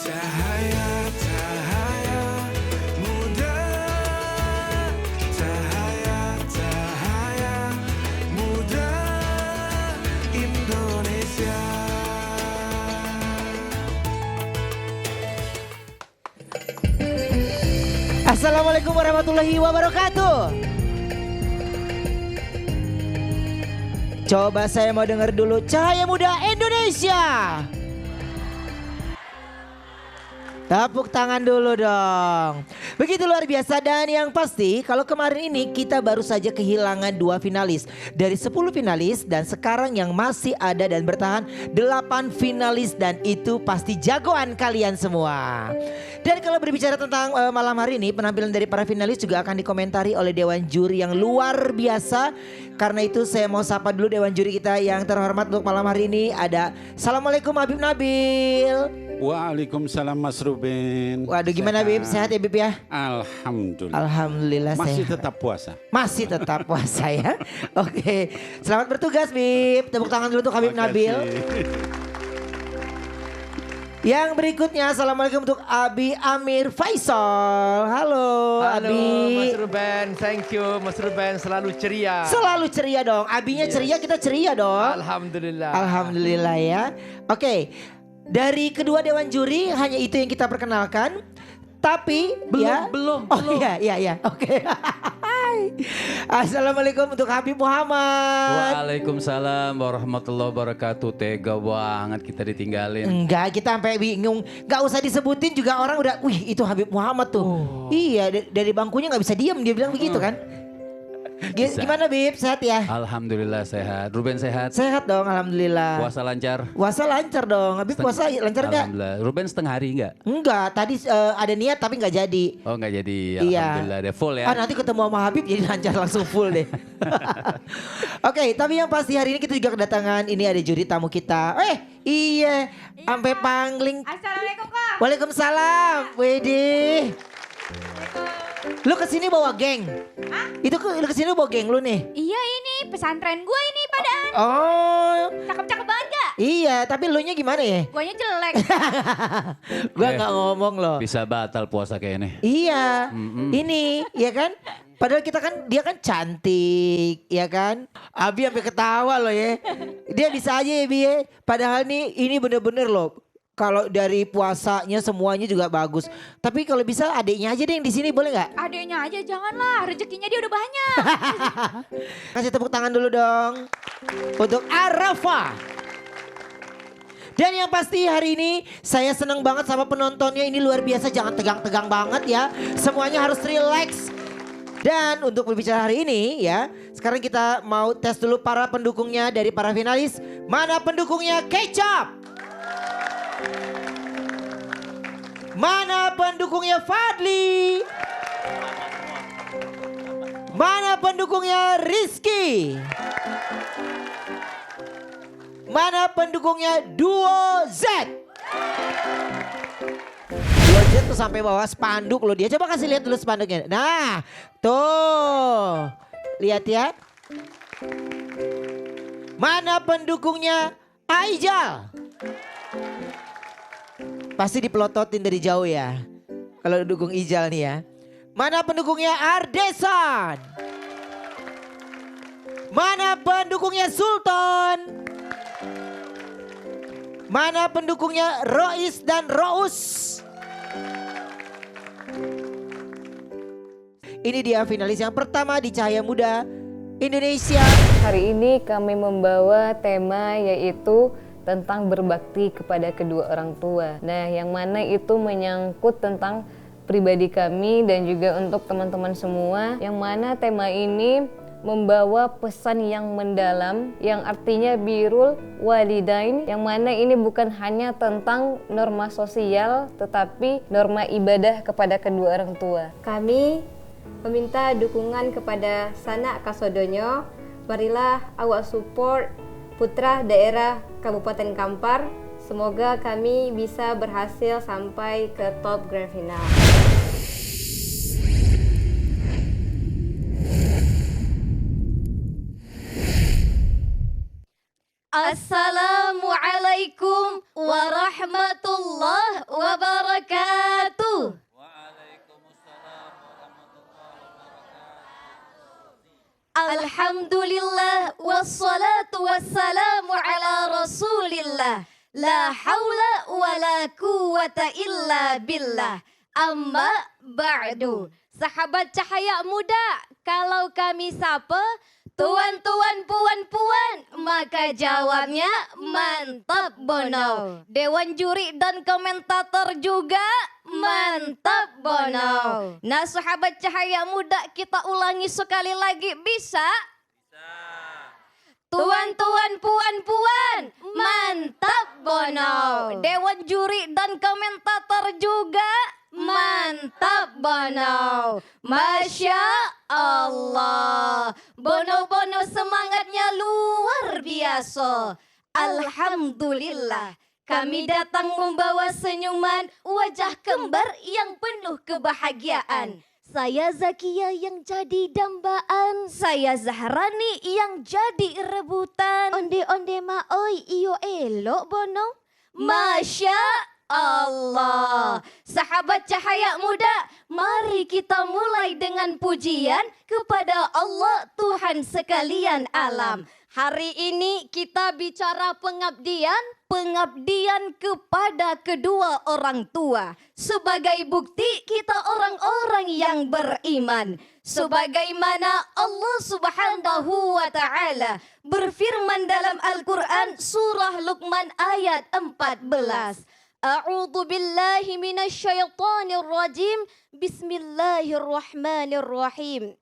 Cahaya, cahaya muda, cahaya, cahaya muda Indonesia. Assalamualaikum warahmatullahi wabarakatuh. Coba saya mau dengar dulu Cahaya Muda Indonesia. Tepuk tangan dulu dong. Begitu luar biasa dan yang pasti kalau kemarin ini kita baru saja kehilangan 2 finalis. Dari 10 finalis dan sekarang yang masih ada dan bertahan 8 finalis dan itu pasti jagoan kalian semua. Dan kalau berbicara tentang malam hari ini penampilan dari para finalis juga akan dikomentari oleh Dewan Juri yang luar biasa. Karena itu saya mau sapa dulu Dewan Juri kita yang terhormat untuk malam hari ini. Ada Assalamualaikum Habib Nabil. Waalaikumsalam Mas Ruben. Waduh gimana Bib? Sehat ya Bib ya? Alhamdulillah. Alhamdulillah Masih sehat. tetap puasa. Masih tetap puasa ya. Oke. Selamat bertugas Bib. Tepuk tangan dulu untuk Habib Nabil. Yang berikutnya Assalamualaikum untuk Abi Amir Faisal. Halo Abi. Mas Ruben, thank you Mas Ruben, selalu ceria. Selalu ceria dong. Abinya ceria, kita ceria dong. Alhamdulillah. Alhamdulillah ya. Oke. Dari kedua dewan juri hanya itu yang kita perkenalkan. Tapi Belum. Iya. Oke. Assalamualaikum untuk Habib Muhammad. Waalaikumsalam warahmatullahi wabarakatuh. Tega banget kita ditinggalin. Enggak, kita sampai bingung. Enggak usah disebutin juga orang udah, wih itu Habib Muhammad tuh. Iya, dari bangkunya nggak bisa diem dia bilang begitu kan. Gimana Bib, sehat ya? Alhamdulillah sehat. Ruben sehat. Sehat dong, alhamdulillah. Puasa lancar. Puasa lancar dong. Habib puasa lancar nggak? Alhamdulillah. Ruben setengah hari enggak? Enggak, tadi ada niat tapi nggak jadi. Oh enggak jadi. Iya. Alhamdulillah ada full ya. Nanti ketemu sama Habib jadi lancar langsung full deh. Oke, tapi yang pasti hari ini kita juga kedatangan ini ada juri tamu kita. Iya, sampai pangling. Assalamualaikum Kak. Waalaikumsalam. Widih. Lu kesini bawa geng? Hah? Itu lu kesini bawa geng lu nih? Iya ini pesantren gue ini padaan. Oh. Cakep-cakep banget gak? Iya, tapi lu nya gimana ya? Guanya jelek. Gua nggak ngomong loh. Bisa batal puasa kayak ini. Iya, ini ya kan? Padahal kita kan, dia kan cantik, ya kan? Abi sampai ketawa loh ya. Dia bisa aja ya Bi ya. Padahal nih ini bener-bener loh. Kalau dari puasanya semuanya juga bagus. Tapi kalau bisa adiknya aja deh yang di sini boleh nggak? Adeknya aja janganlah, rezekinya dia udah banyak. Kasih tepuk tangan dulu dong untuk Arafa. Dan yang pasti hari ini saya senang banget sama penontonnya, ini luar biasa, jangan tegang-tegang banget ya. Semuanya harus relax. Dan untuk berbicara hari ini ya, sekarang kita mau tes dulu para pendukungnya dari para finalis. Mana pendukungnya Kecap? Mana pendukungnya Fadli? Mana pendukungnya Rizky? Mana pendukungnya Duo Z? Duo Z tuh sampai bawa spanduk loh dia. Coba kasih lihat dulu spanduknya. Nah, tuh. Lihat ya. Mana pendukungnya Aijal? Pasti dipelototin dari jauh ya. Kalau dukung Ijal nih ya. Mana pendukungnya Ardesan? Mana pendukungnya Sultan? Mana pendukungnya Rois dan Rous? Ini dia finalis yang pertama di Cahaya Muda Indonesia. Hari ini kami membawa tema yaitu tentang berbakti kepada kedua orang tua. Nah, yang mana itu menyangkut tentang pribadi kami dan juga untuk teman-teman semua. Yang mana tema ini membawa pesan yang mendalam yang artinya birrul walidain, yang mana ini bukan hanya tentang norma sosial tetapi norma ibadah kepada kedua orang tua. Kami meminta dukungan kepada Sanak Kasodonyo. Marilah awak support putra daerah Kabupaten Kampar. Semoga kami bisa berhasil sampai ke top grand final. Assalamualaikum Assalamualaikum warahmatullahi wabarakatuh. Alhamdulillah wassalatu wassalamu ala rasulillah. La haula wa la quwata illa billah. Amma ba'du. Sahabat cahaya muda, kalau kami sapa tuan-tuan, puan-puan, maka jawabnya mantap bono. Dewan juri dan komentator juga mantap bono. Nah sahabat cahaya muda, kita ulangi sekali lagi, bisa? Tuan-tuan, puan-puan, mantap bono. Dewan juri dan komentator juga mantap bono. Masya Allah. Bono-bono semangatnya luar biasa. Alhamdulillah. Kami datang membawa senyuman wajah kembar yang penuh kebahagiaan. Saya Zakia yang jadi dambaan. Saya Zahrani yang jadi rebutan. Onde-onde ma oi iyo elok bono. Masya Allah. Sahabat cahaya muda, mari kita mulai dengan pujian kepada Allah Tuhan sekalian alam. Hari ini kita bicara pengabdian kepada kedua orang tua. Sebagai bukti kita orang-orang yang beriman. Sebagaimana Allah Subhanahu wa taala berfirman dalam Al-Qur'an surah Luqman ayat 14. A'udzu billahi minasyaitonir rajim. Bismillahirrahmanirrahim.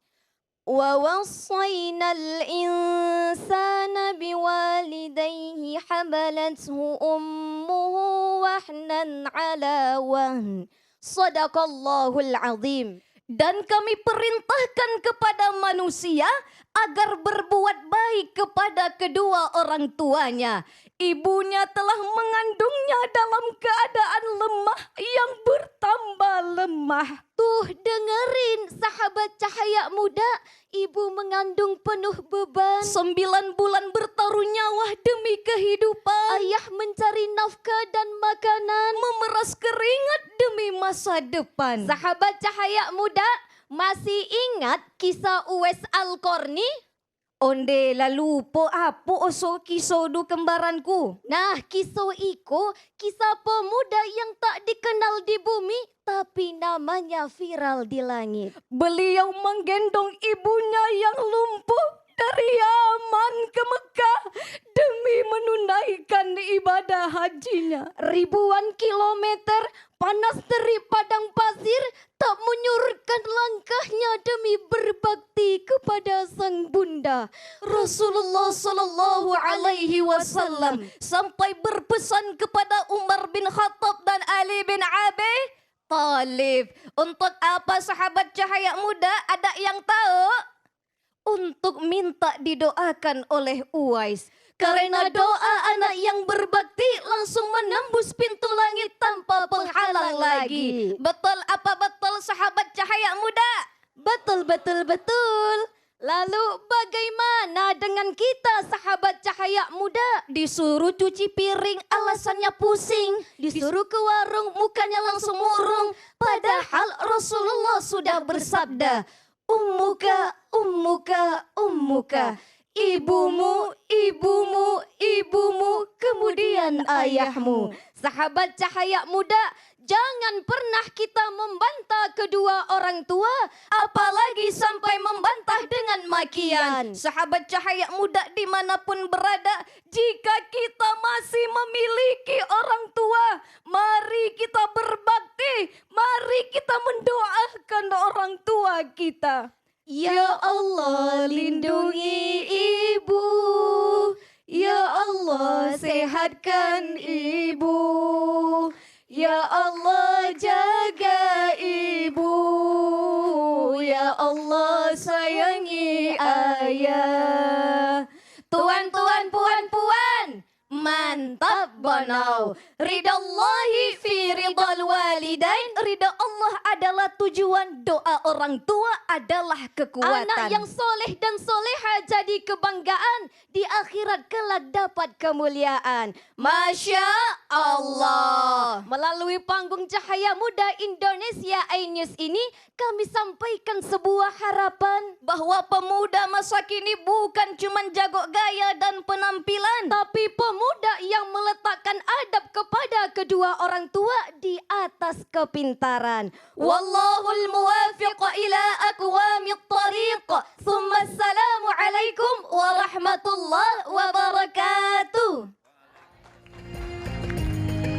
Wa wassayna al-insana biwalidayhi hamalathu ummuhu wahnan ala wahn. Shadaqallahul azim. Dan kami perintahkan kepada manusia agar berbuat baik kepada kedua orang tuanya. Ibunya telah mengandungnya dalam keadaan lemah yang bertambah lemah. Tuh dengerin sahabat cahaya muda, ibu mengandung penuh beban. 9 bulan bertaruh nyawa demi kehidupan. Ayah mencari nafkah dan makanan, memeras keringat demi masa depan. Sahabat cahaya muda, masih ingat kisah Uwais Al-Qarni? Onde lalu po apo oso kisodu kembaranku. Nah kisah iko kisah pemuda yang tak dikenal di bumi tapi namanya viral di langit. Beliau menggendong ibunya yang lumpuh dari Yaman ke Mekah demi menunaikan ibadah hajinya. Ribuan kilometer panas terik padang pasir tak menyurutkan langkahnya demi berbakti kepada sang bunda. Rasulullah sallallahu alaihi wasallam sampai berpesan kepada Umar bin Khattab dan Ali bin Abi Thalib. Untuk apa sahabat cahaya muda? Ada yang tahu? Untuk minta didoakan oleh Uwais. Karena doa anak yang berbakti langsung menembus pintu langit tanpa penghalang lagi. Betul apa betul sahabat cahaya muda? Betul, betul, betul. Lalu bagaimana dengan kita sahabat cahaya muda? Disuruh cuci piring alasannya pusing. Disuruh ke warung mukanya langsung murung. Padahal Rasulullah sudah bersabda, Ummuka, ummuka, ummuka. Ibumu, ibumu, ibumu, kemudian ayahmu. Sahabat cahaya muda, jangan pernah kita membantah kedua orang tua, apalagi sampai membantah dengan makian. Sahabat cahaya muda dimanapun berada, jika kita masih memiliki orang tua, mari kita berbakti, mari kita mendoakan orang tua kita. Ya Allah lindungi ibu, ya Allah sehatkan ibu, ya Allah jaga ibu, ya Allah sayangi ayah. Tuan-tuan, puan-puan, mantap bono. Ridallahi fi ridal walidain. Ridha Allah adalah tujuan, doa orang tua adalah kekuatan. Anak yang soleh dan soleha jadi kebanggaan, di akhirat kelak dapat kemuliaan. Masya Allah. Melalui panggung Cahaya Muda Indonesia iNews ini, kami sampaikan sebuah harapan bahwa pemuda masa kini bukan cuma jago gaya dan penampilan, tapi pemuda yang meletakkan adab kepada kedua orang tua di atas kepintaran. Wallahul muwafiq ila aqwamit thariq. Tsumma assalamu alaikum warahmatullahi wabarakatuh.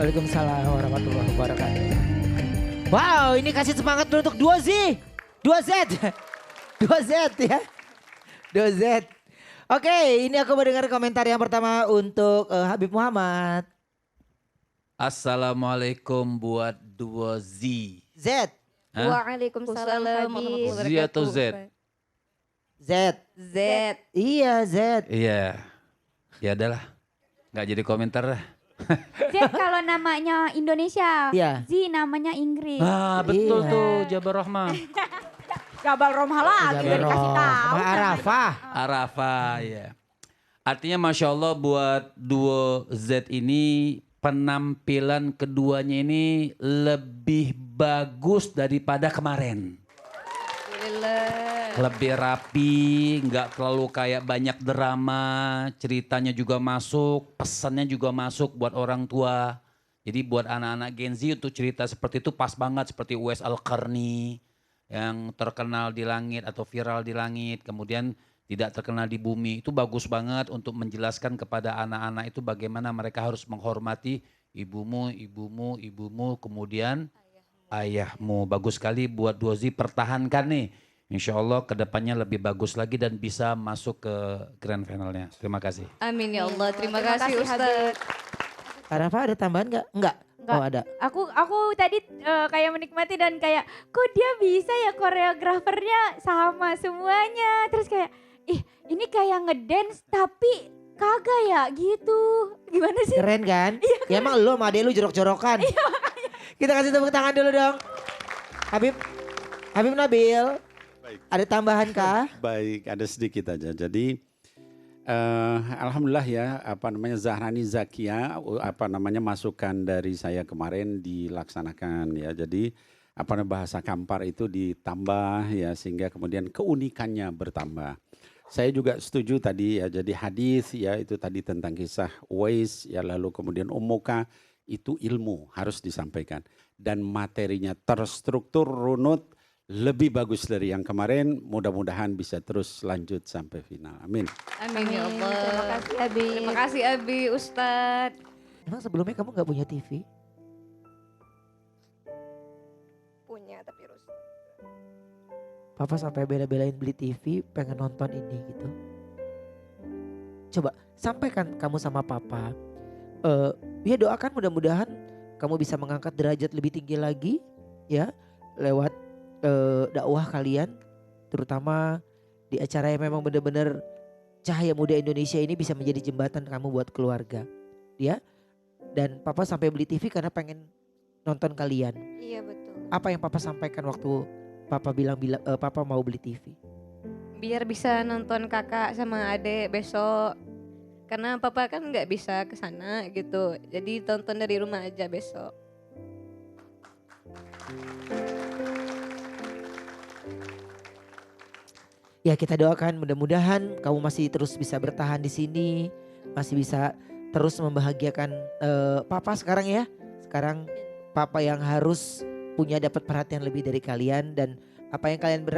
Waalaikumsalam warahmatullahi wabarakatuh. Wow, ini kasih semangat dulu untuk 2Z. 2Z. 2Z ya. 2Z. Oke, ini aku mau dengar komentar yang pertama untuk Habib Muhammad. Assalamualaikum buat 2Z. Z. Hah? Waalaikumsalam Habib. Z atau Z? Z. Z. Iya, Z. Iya. Ya adalah. Nggak jadi komentar lah. Z kalau namanya Indonesia, Iya. Z namanya Inggris. Ah betul Iya. tuh, Jabar Rahmah. Jabal Romha lagi udah dikasih tahu. Arafah. Arafah ya. Artinya Masya Allah buat duo Z ini penampilan keduanya ini lebih bagus daripada kemarin. Lebih rapi, nggak terlalu kayak banyak drama, ceritanya juga masuk, pesannya juga masuk buat orang tua. Jadi buat anak-anak Gen Z untuk cerita seperti itu pas banget, seperti Uwais Al-Qarni yang terkenal di langit atau viral di langit, kemudian tidak terkenal di bumi. Itu bagus banget untuk menjelaskan kepada anak-anak itu bagaimana mereka harus menghormati ibumu, kemudian ayahmu. Bagus sekali buat 2Z, pertahankan nih. Insya Allah kedepannya lebih bagus lagi dan bisa masuk ke grand finalnya. Terima kasih. Amin ya Allah. Terima kasih Ustaz. Arafah ada tambahan nggak? Enggak. Oh ada. Aku tadi kayak menikmati dan kayak kok dia bisa ya koreografernya sama semuanya. Terus kayak ini kayak ngedance tapi kagak ya gitu. Gimana sih? Keren kan? Ya emang lu sama adek lu jorok-jorokan. Kita kasih tepuk tangan dulu dong. Habib Nabil. Ada tambahan kah? Baik, ada sedikit aja. Jadi alhamdulillah ya, Zahrani Zakia, masukan dari saya kemarin dilaksanakan ya. Jadi bahasa Kampar itu ditambah ya, sehingga kemudian keunikannya bertambah. Saya juga setuju tadi ya, jadi hadis ya itu tadi tentang kisah Uwais ya, lalu kemudian Ummuka, itu ilmu harus disampaikan dan materinya terstruktur, runut, lebih bagus dari yang kemarin. Mudah-mudahan bisa terus lanjut sampai final. Amin. Amin ya Allah. Terima kasih Abi. Terima kasih Abi Ustadz. Emang sebelumnya kamu gak punya TV? Punya tapi rusak. Papa sampai bela-belain beli TV, pengen nonton ini gitu. Coba sampaikan kamu sama Papa. Ya doakan mudah-mudahan kamu bisa mengangkat derajat lebih tinggi lagi ya lewat dakwah kalian, terutama di acara yang memang benar-benar Cahaya Muda Indonesia ini bisa menjadi jembatan kamu buat keluarga, ya. Dan Papa sampai beli TV karena pengen nonton kalian. Iya betul. Apa yang Papa sampaikan waktu Papa bilang Papa mau beli TV? Biar bisa nonton kakak sama adek besok. Karena Papa kan nggak bisa ke sana gitu. Jadi tonton dari rumah aja besok. Ya kita doakan mudah-mudahan kamu masih terus bisa bertahan di sini, masih bisa terus membahagiakan Papa sekarang ya. Sekarang Papa yang harus punya dapat perhatian lebih dari kalian, dan apa yang kalian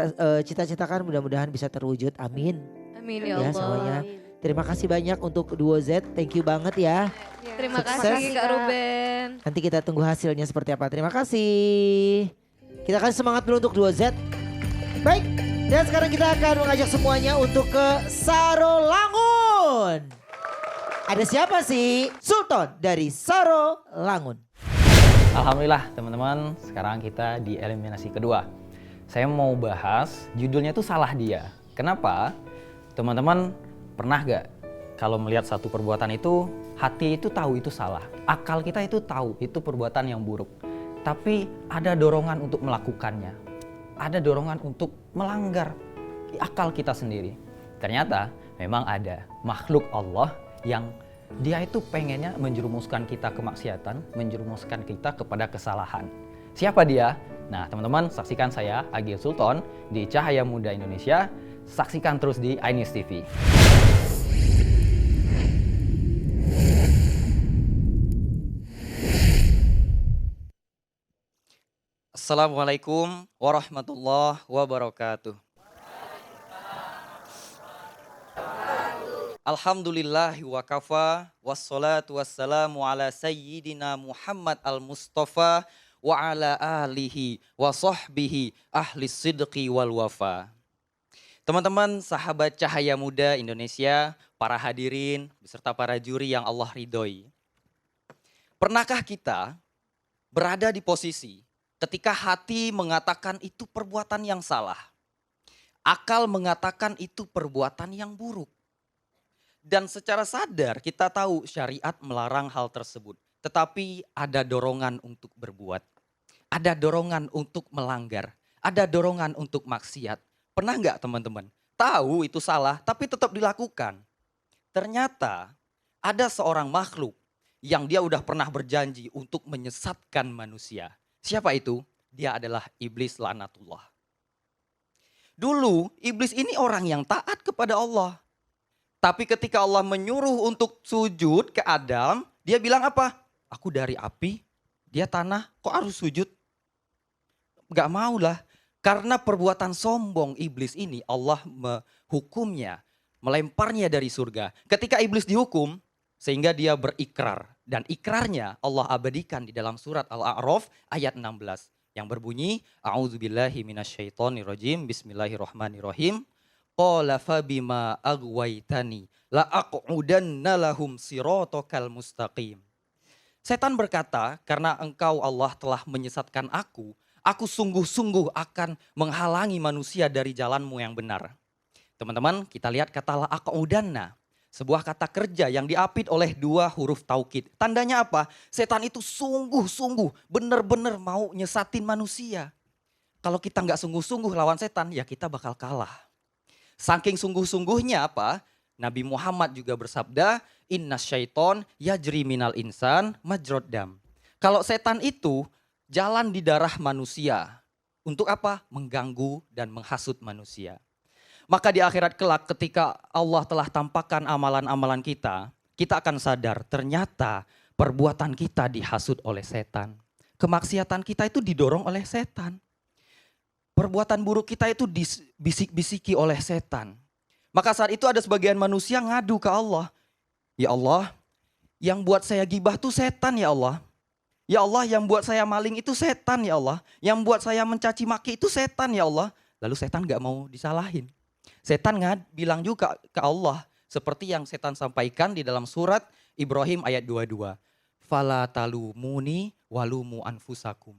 cita-citakan mudah-mudahan bisa terwujud. Amin. Amin ya Allah. Semuanya. Terima kasih banyak untuk Duo Z. Thank you banget ya. Terima Sukses. kasih Kak Ruben. Nanti kita tunggu hasilnya seperti apa. Terima kasih. Kita kasih semangat dulu untuk Duo Z. Baik. Dan sekarang kita akan mengajak semuanya untuk ke Sarolangun. Ada siapa sih? Sultan dari Sarolangun. Alhamdulillah teman-teman, sekarang kita di eliminasi kedua. Saya mau bahas judulnya itu salah dia. Kenapa? Teman-teman pernah gak kalau melihat satu perbuatan itu Hati itu tahu itu salah, akal kita itu tahu itu perbuatan yang buruk. Tapi ada dorongan untuk melakukannya, ada dorongan untuk melanggar akal kita sendiri. Ternyata memang ada makhluk Allah yang dia itu pengennya menjerumuskan kita ke maksiatan, menjerumuskan kita kepada kesalahan. Siapa dia? Nah teman-teman, saksikan saya Agil Sultan di Cahaya Muda Indonesia. Saksikan terus di iNews TV. Assalamualaikum warahmatullahi wabarakatuh. Alhamdulillahi wa kafa, wassalatu wassalamu ala sayyidina Muhammad al-Mustafa wa ala alihi wa sahbihi ahli sidqi wal wafa. Teman-teman sahabat Cahaya Muda Indonesia, para hadirin beserta para juri yang Allah ridhoi. Pernahkah kita berada di posisi ketika hati mengatakan itu perbuatan yang salah, akal mengatakan itu perbuatan yang buruk. Dan secara sadar kita tahu syariat melarang hal tersebut. Tetapi ada dorongan untuk berbuat. Ada dorongan untuk melanggar. Ada dorongan untuk maksiat. Pernah nggak teman-teman? Tahu itu salah tapi tetap dilakukan. Ternyata ada seorang makhluk yang dia udah pernah berjanji untuk menyesatkan manusia. Siapa itu? Dia adalah iblis laknatullah. Dulu iblis ini orang yang taat kepada Allah. Tapi ketika Allah menyuruh untuk sujud ke Adam, dia bilang apa? Aku dari api, dia tanah, kok harus sujud? Gak maulah. Karena perbuatan sombong iblis ini Allah menghukumnya, melemparnya dari surga. Ketika iblis dihukum, sehingga dia berikrar. Dan ikrarnya Allah abadikan di dalam surat Al-A'raf ayat 16. Yang berbunyi, A'udzubillahi minasyaitonirrajim, bismillahirrahmanirrahim. Qala fabima aghwaytani la'aq'udanna lahum siratakal mustaqim. Setan berkata, karena engkau Allah telah menyesatkan aku sungguh-sungguh akan menghalangi manusia dari jalanmu yang benar. Teman-teman, kita lihat kata la'aq'udanna. Sebuah kata kerja yang diapit oleh dua huruf taukid. Tandanya apa? Setan itu sungguh-sungguh benar-benar mau nyesatin manusia. Kalau kita nggak sungguh-sungguh lawan setan, ya kita bakal kalah. Saking sungguh-sungguhnya apa? Nabi Muhammad juga bersabda, Inna syaiton yajri minal insan majrod dam. Kalau setan itu jalan di darah manusia. Untuk apa? Mengganggu dan menghasut manusia. Maka di akhirat kelak ketika Allah telah tampakkan amalan-amalan kita, kita akan sadar ternyata perbuatan kita dihasut oleh setan. Kemaksiatan kita itu didorong oleh setan. Perbuatan buruk kita itu disibik-bisiki oleh setan. Maka saat itu ada sebagian manusia ngadu ke Allah. Ya Allah, yang buat saya gibah itu setan ya Allah. Ya Allah, yang buat saya maling itu setan ya Allah. Yang buat saya mencaci maki itu setan ya Allah. Lalu setan gak mau disalahin. Setan bilang juga ke Allah seperti yang setan sampaikan di dalam surat Ibrahim ayat 22. Fala talumuni walumu anfusakum.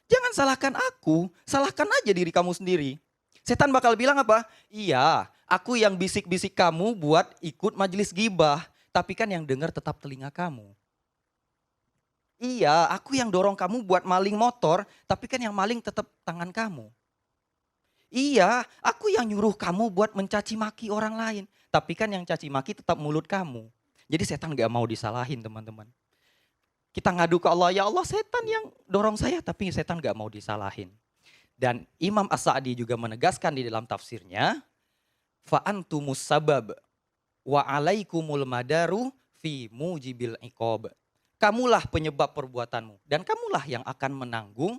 Jangan salahkan aku, salahkan aja diri kamu sendiri. Setan bakal bilang apa? Iya, aku yang bisik-bisik kamu buat ikut majelis gibah, tapi kan yang dengar tetap telinga kamu. Iya, aku yang dorong kamu buat maling motor, tapi kan yang maling tetap tangan kamu. Iya, aku yang nyuruh kamu buat mencaci maki orang lain. Tapi kan yang caci maki tetap mulut kamu. Jadi setan gak mau disalahin teman-teman. Kita ngadu ke Allah, ya Allah setan yang dorong saya tapi setan gak mau disalahin. Dan Imam As-Sa'di juga menegaskan di dalam tafsirnya. Fa'antumus sabab wa alaikumul madaru fi mujibil iqob. Kamulah penyebab perbuatanmu dan kamulah yang akan menanggung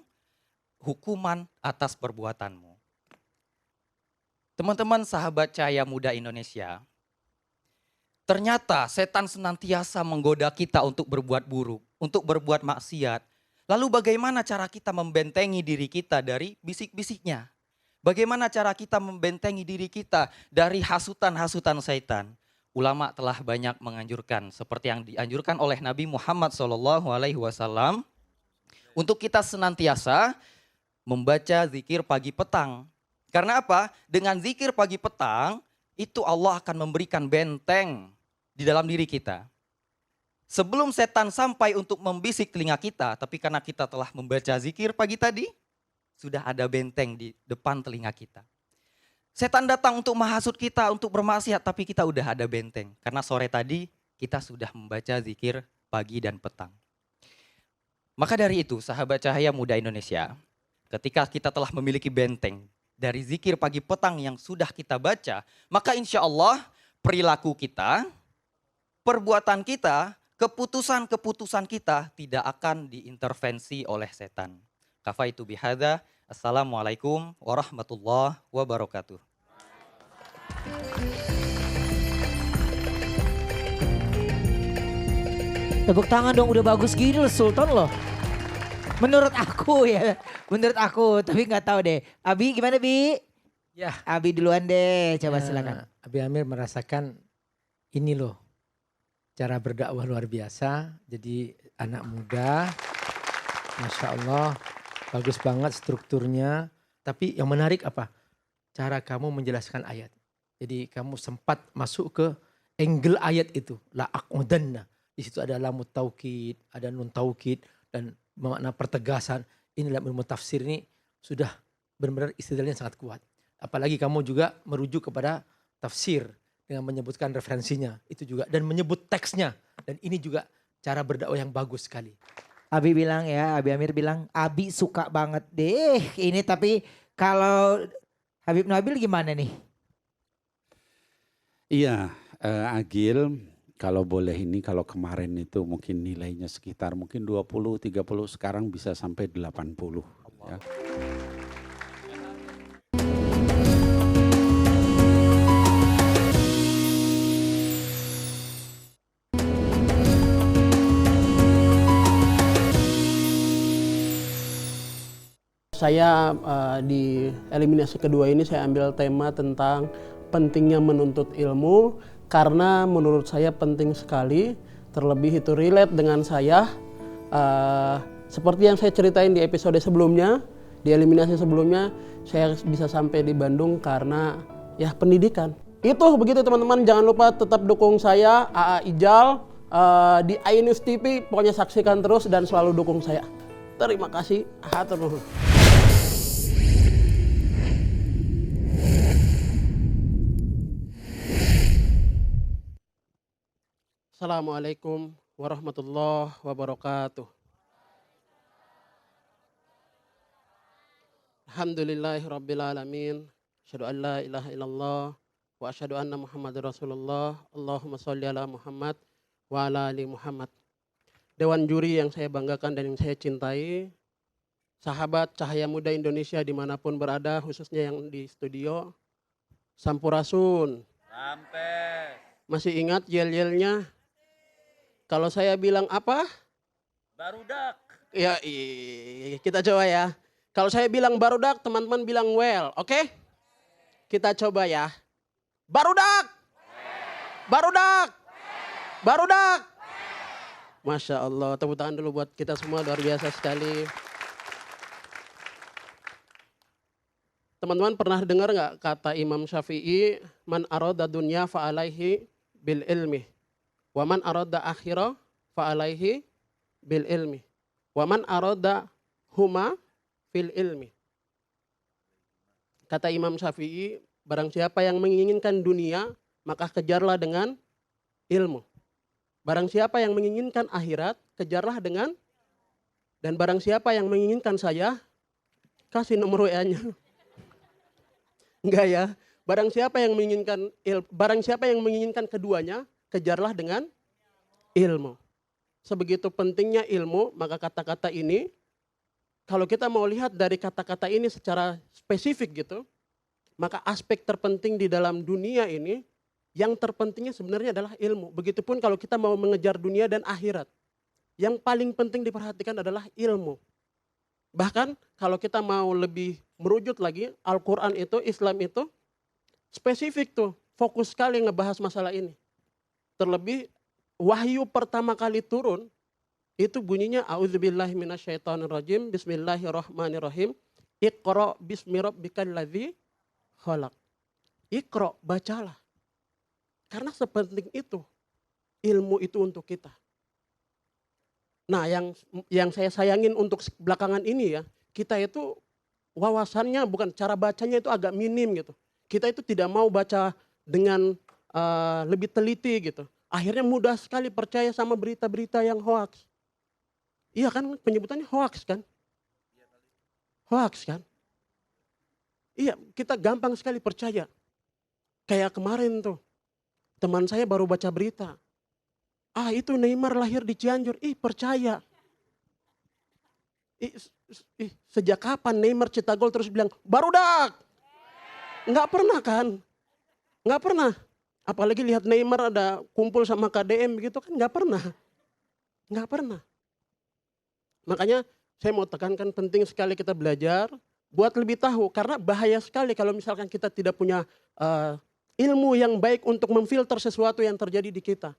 hukuman atas perbuatanmu. Teman-teman sahabat Cahaya Muda Indonesia, ternyata setan senantiasa menggoda kita untuk berbuat buruk, untuk berbuat maksiat. Lalu bagaimana cara kita membentengi diri kita dari bisik-bisiknya? Bagaimana cara kita membentengi diri kita dari hasutan-hasutan setan? Ulama telah banyak menganjurkan seperti yang dianjurkan oleh Nabi Muhammad SAW untuk kita senantiasa membaca zikir pagi petang. Karena apa? Dengan zikir pagi petang, itu Allah akan memberikan benteng di dalam diri kita. Sebelum setan sampai untuk membisik telinga kita, tapi karena kita telah membaca zikir pagi tadi, sudah ada benteng di depan telinga kita. Setan datang untuk menghasut kita, untuk bermaksiat, tapi kita udah ada benteng. Karena sore tadi kita sudah membaca zikir pagi dan petang. Maka dari itu, sahabat Cahaya Muda Indonesia, ketika kita telah memiliki benteng dari zikir pagi petang yang sudah kita baca, maka insya Allah perilaku kita, perbuatan kita, keputusan-keputusan kita tidak akan diintervensi oleh setan. Kafaitu bihadza. Assalamualaikum warahmatullahi wabarakatuh. Tepuk tangan dong, udah bagus gini loh Sultan loh. Menurut aku ya, menurut aku, tapi nggak tahu deh. Abi gimana Bi? Ya, Abi duluan deh, coba silakan. Abi Amir merasakan ini loh, cara berdakwah luar biasa. Jadi anak muda, Masya Allah, bagus banget strukturnya. Tapi yang menarik apa? Cara kamu menjelaskan ayat. Jadi kamu sempat masuk ke angle ayat itu. La aqudanna. Di situ ada lamut taukid, ada nun taukid, dan makna pertegasan. Ini dalam ilmu tafsir ini sudah benar-benar istidlalnya sangat kuat. Apalagi kamu juga merujuk kepada tafsir dengan menyebutkan referensinya. Itu juga, dan menyebut teksnya. Dan ini juga cara berdakwah yang bagus sekali. Abi bilang ya, Abi Amir bilang, Abi suka banget deh ini. Tapi kalau Habib Nabil gimana nih? Iya, Agil, kalau boleh ini, kalau kemarin itu mungkin nilainya sekitar mungkin 20, 30, sekarang bisa sampai 80. Ya. Saya di eliminasi kedua ini saya ambil tema tentang pentingnya menuntut ilmu karena menurut saya penting sekali, terlebih itu relate dengan saya. Seperti yang saya ceritain di episode sebelumnya, di eliminasi sebelumnya, saya bisa sampai di Bandung karena ya pendidikan. Itu begitu teman-teman, jangan lupa tetap dukung saya, AA Ijal, di iNews TV, pokoknya saksikan terus dan selalu dukung saya. Terima kasih, hatur nuhun. Assalamualaikum warahmatullahi wabarakatuh. Alhamdulillahirrabbilalamin. Asyhadu an la ilaha illallah wa asyhadu anna Muhammadar Rasulullah. Allahumma sholli ala Muhammad wa ala ali Muhammad. Dewan juri yang saya banggakan dan yang saya cintai, sahabat Cahaya Muda Indonesia dimanapun berada, khususnya yang di studio, Sampurasun. Sampai. Masih ingat yel-yelnya? Kalau saya bilang apa? Barudak. Ya, kita coba ya. Kalau saya bilang barudak, teman-teman bilang well, oke? Kita coba ya. Barudak. Barudak. Barudak. Masya Allah, tepuk tangan dulu buat kita semua, luar biasa sekali. Teman-teman pernah dengar nggak kata Imam Syafi'i, man arada dunya fa'alaihi bil ilmi. Wa man arada akhirah fa'alaihi bil ilmi. Wa man arada huma fil ilmi. Kata Imam Syafi'i, barang siapa yang menginginkan dunia, maka kejarlah dengan ilmu. Barang siapa yang menginginkan akhirat, kejarlah dengan, dan barang siapa yang menginginkan saya, kasih nomor WA-nya. Enggak ya. Barang siapa yang menginginkan keduanya, kejarlah dengan ilmu. Sebegitu pentingnya ilmu, maka kata-kata ini, kalau kita mau lihat dari kata-kata ini secara spesifik gitu, maka aspek terpenting di dalam dunia ini, yang terpentingnya sebenarnya adalah ilmu. Begitupun kalau kita mau mengejar dunia dan akhirat. Yang paling penting diperhatikan adalah ilmu. Bahkan kalau kita mau lebih merujut lagi, Al-Quran itu, Islam itu, spesifik tuh, fokus sekali ngebahas masalah ini. Terlebih wahyu pertama kali turun itu bunyinya a'udzubillahi minasyaitonirrajim, bismillahirrahmanirrahim, iqra bismi rabbikal ladzi khalaq. Iqra, bacalah. Karena sepenting itu ilmu itu untuk kita. Nah, yang saya sayangin untuk belakangan ini ya, kita itu wawasannya bukan cara bacanya itu agak minim gitu. Kita itu tidak mau baca dengan lebih teliti gitu. Akhirnya mudah sekali percaya sama berita-berita yang hoax. Iya kan penyebutannya hoax kan? Hoax kan? Iya, kita gampang sekali percaya. Kayak kemarin tuh, teman saya baru baca berita. Ah itu Neymar lahir di Cianjur, percaya. Sejak kapan Neymar cetak gol terus bilang, barudak. Nggak pernah kan? Nggak pernah. Apalagi lihat Neymar ada kumpul sama KDM begitu kan nggak pernah. Nggak pernah. Makanya saya mau tekankan penting sekali kita belajar buat lebih tahu. Karena bahaya sekali kalau misalkan kita tidak punya ilmu yang baik untuk memfilter sesuatu yang terjadi di kita.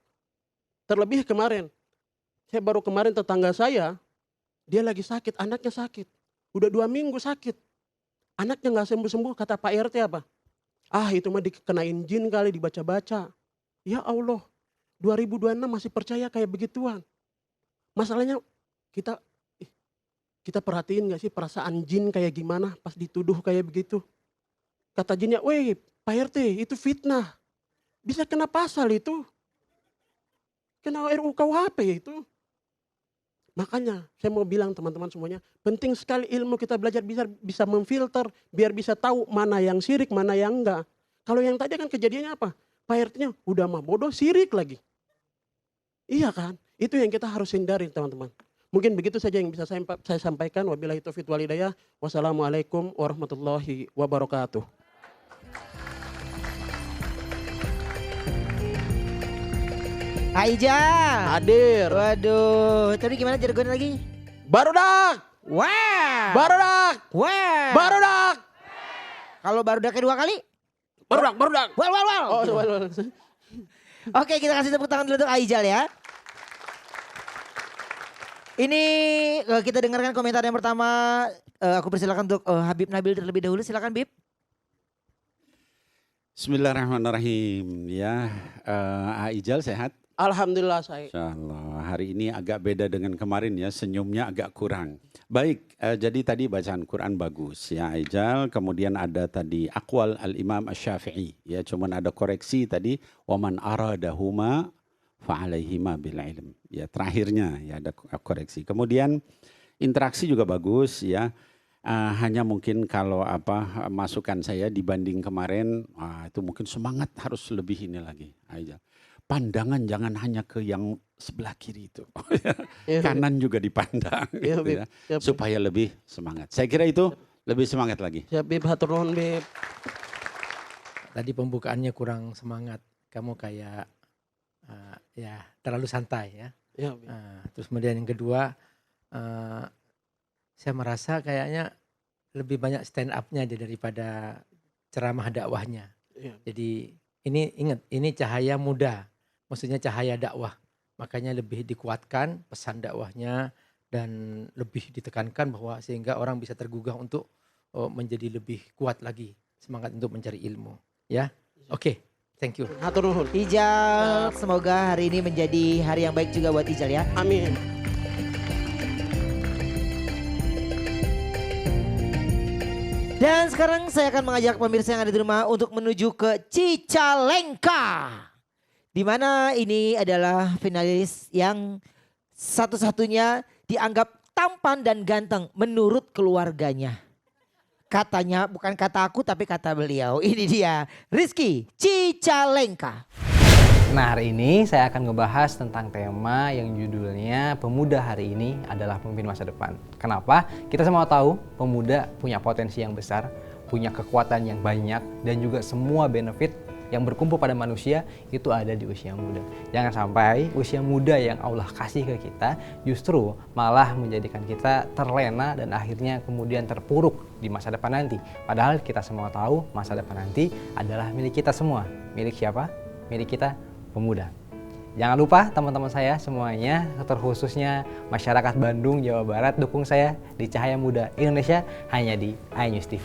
Terlebih kemarin, saya baru kemarin tetangga saya, dia lagi sakit, anaknya sakit. Udah 2 minggu sakit. Anaknya nggak sembuh-sembuh, kata Pak RT apa? Ah itu mah dikenain jin kali dibaca-baca. Ya Allah, 2026 masih percaya kayak begituan. Masalahnya kita perhatiin gak sih perasaan jin kayak gimana pas dituduh kayak begitu. Kata jinnya, weh Pak RT itu fitnah. Bisa kena pasal itu. Kena RUU KUHP itu. Makanya saya mau bilang teman-teman semuanya, penting sekali ilmu kita belajar bisa memfilter, biar bisa tahu mana yang syirik, mana yang enggak. Kalau yang tadi kan kejadiannya apa? Pak RT-nya udah mah bodoh, syirik lagi. Iya kan? Itu yang kita harus hindari teman-teman. Mungkin begitu saja yang bisa saya sampaikan. Wabillahi taufiq wal hidayah. Wassalamualaikum warahmatullahi wabarakatuh. Aijal. Hadir. Waduh, tadi gimana jargon lagi? Barudak. Wah. Barudak. Wah. Barudak. Kalau barudak kedua kali? Barudak. Wal. Oh, Gitu. wal. Oke, kita kasih tepuk tangan dulu untuk Aijal ya. Ini kita dengarkan komentar yang pertama. Aku persilakan untuk Habib Nabil terlebih dahulu. Silakan Bib. Bismillahirrahmanirrahim. Ya, Aijal sehat? Alhamdulillah saya. Insyaallah. Hari ini agak beda dengan kemarin ya, senyumnya agak kurang. Baik, jadi tadi bacaan Quran bagus ya Aijal. Kemudian ada tadi aqwal al-Imam Asy-Syafi'i. Ya, cuman ada koreksi tadi waman aradahuma fa'alaihima bil ilm. Ya, terakhirnya ya ada koreksi. Kemudian interaksi juga bagus ya. Hanya mungkin kalau masukan saya dibanding kemarin, itu mungkin semangat harus lebih ini lagi Aijal. Pandangan jangan hanya ke yang sebelah kiri itu. Kanan juga dipandang gitu ya. Supaya lebih semangat. Saya kira itu lebih semangat lagi. Siap Bib, hatur nuhun Bib. Tadi pembukaannya kurang semangat. Kamu kayak ya terlalu santai ya. Terus kemudian yang kedua, saya merasa kayaknya lebih banyak stand up-nya aja daripada ceramah dakwahnya. Jadi ini ingat, ini cahaya muda. Maksudnya cahaya dakwah. Makanya lebih dikuatkan pesan dakwahnya dan lebih ditekankan bahwa sehingga orang bisa tergugah untuk menjadi lebih kuat lagi semangat untuk mencari ilmu. Ya, oke, thank you. Hatur nuhun. Ijal, semoga hari ini menjadi hari yang baik juga buat Ijal ya. Amin. Dan sekarang saya akan mengajak pemirsa yang ada di rumah untuk menuju ke Cicalengka. Di mana ini adalah finalis yang satu-satunya dianggap tampan dan ganteng menurut keluarganya. Katanya, bukan kata aku tapi kata beliau. Ini dia Rizky Cicalengka. Nah, hari ini saya akan ngebahas tentang tema yang judulnya pemuda hari ini adalah pemimpin masa depan. Kenapa? Kita semua tahu pemuda punya potensi yang besar, punya kekuatan yang banyak, dan juga semua benefit yang berkumpul pada manusia itu ada di usia muda. Jangan sampai usia muda yang Allah kasih ke kita justru malah menjadikan kita terlena dan akhirnya kemudian terpuruk di masa depan nanti. Padahal kita semua tahu masa depan nanti adalah milik kita semua. Milik siapa? Milik kita, pemuda. Jangan lupa teman-teman saya semuanya, terkhususnya masyarakat Bandung, Jawa Barat, dukung saya di Cahaya Muda Indonesia hanya di iNews TV.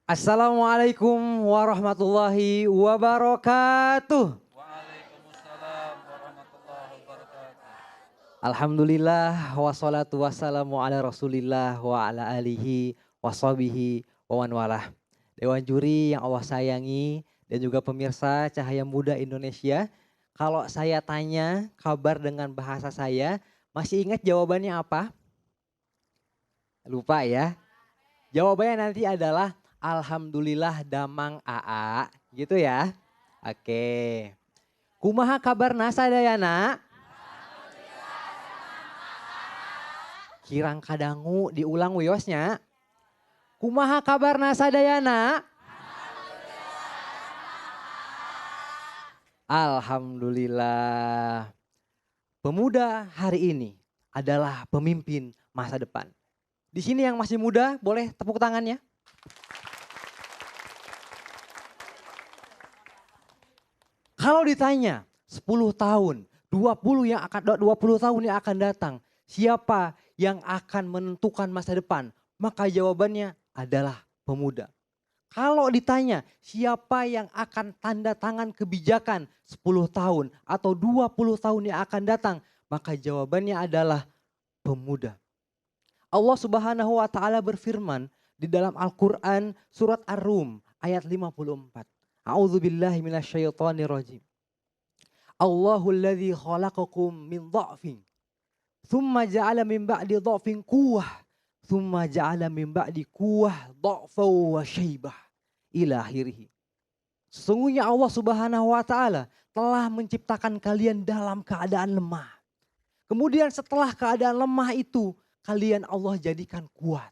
Assalamualaikum warahmatullahi wabarakatuh. Alhamdulillah wassalatu wassalamu ala rasulillah wa ala alihi washabihi wa man walah. Dewan juri yang Allah sayangi dan juga pemirsa Cahaya Muda Indonesia. Kalau saya tanya kabar dengan bahasa saya, masih ingat jawabannya apa? Lupa ya? Jawabannya nanti adalah Alhamdulillah damang aa, gitu ya. Oke. Kumaha kabarna sadayana? Kirang kadangu diulang wiosnya. Kumaha kabarna sadayana? Alhamdulillah. Pemuda hari ini adalah pemimpin masa depan. Di sini yang masih muda boleh tepuk tangannya. Kalau ditanya 10 tahun, 20 tahun yang akan datang, siapa yang akan menentukan masa depan? Maka jawabannya adalah pemuda. Kalau ditanya siapa yang akan tanda tangan kebijakan 10 tahun atau 20 tahun yang akan datang, maka jawabannya adalah pemuda. Allah Subhanahu wa taala berfirman di dalam Al-Qur'an surat Ar-Rum ayat 54. A'udzubillahi minasyaitonirrajim. Allahul ladzi khalaqakum min dha'fin thumma ja'ala min ba'di dha'fin quwwah thumma ja'ala min ba'di quwwah dha'fa wa syaibah ila akhirih. Sesungguhnya Allah Subhanahu wa taala telah menciptakan kalian dalam keadaan lemah. Kemudian setelah keadaan lemah itu kalian Allah jadikan kuat.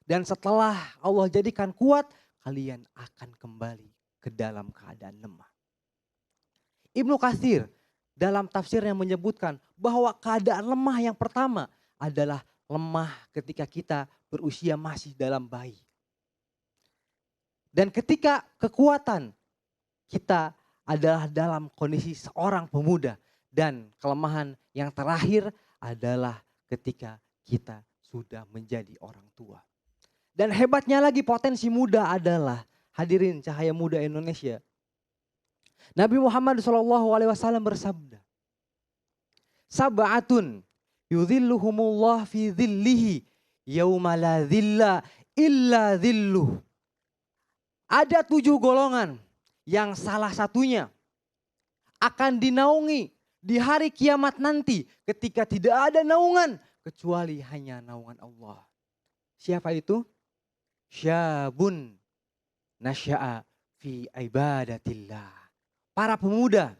Dan setelah Allah jadikan kuat, kalian akan kembali ke dalam keadaan lemah. Ibnu Katsir dalam tafsirnya menyebutkan bahwa keadaan lemah yang pertama adalah lemah ketika kita berusia masih dalam bayi. Dan ketika kekuatan kita adalah dalam kondisi seorang pemuda. Dan kelemahan yang terakhir adalah ketika kita sudah menjadi orang tua. Dan hebatnya lagi potensi muda adalah, hadirin Cahaya Muda Indonesia, Nabi Muhammad SAW bersabda, Sab'atun yudhilluhumullah fi dhillihi yawma la dhilla illa dhilluh. Ada 7 golongan yang salah satunya akan dinaungi di hari kiamat nanti ketika tidak ada naungan kecuali hanya naungan Allah. Siapa itu? Syabun nasya'a fi ibadatillah. Para pemuda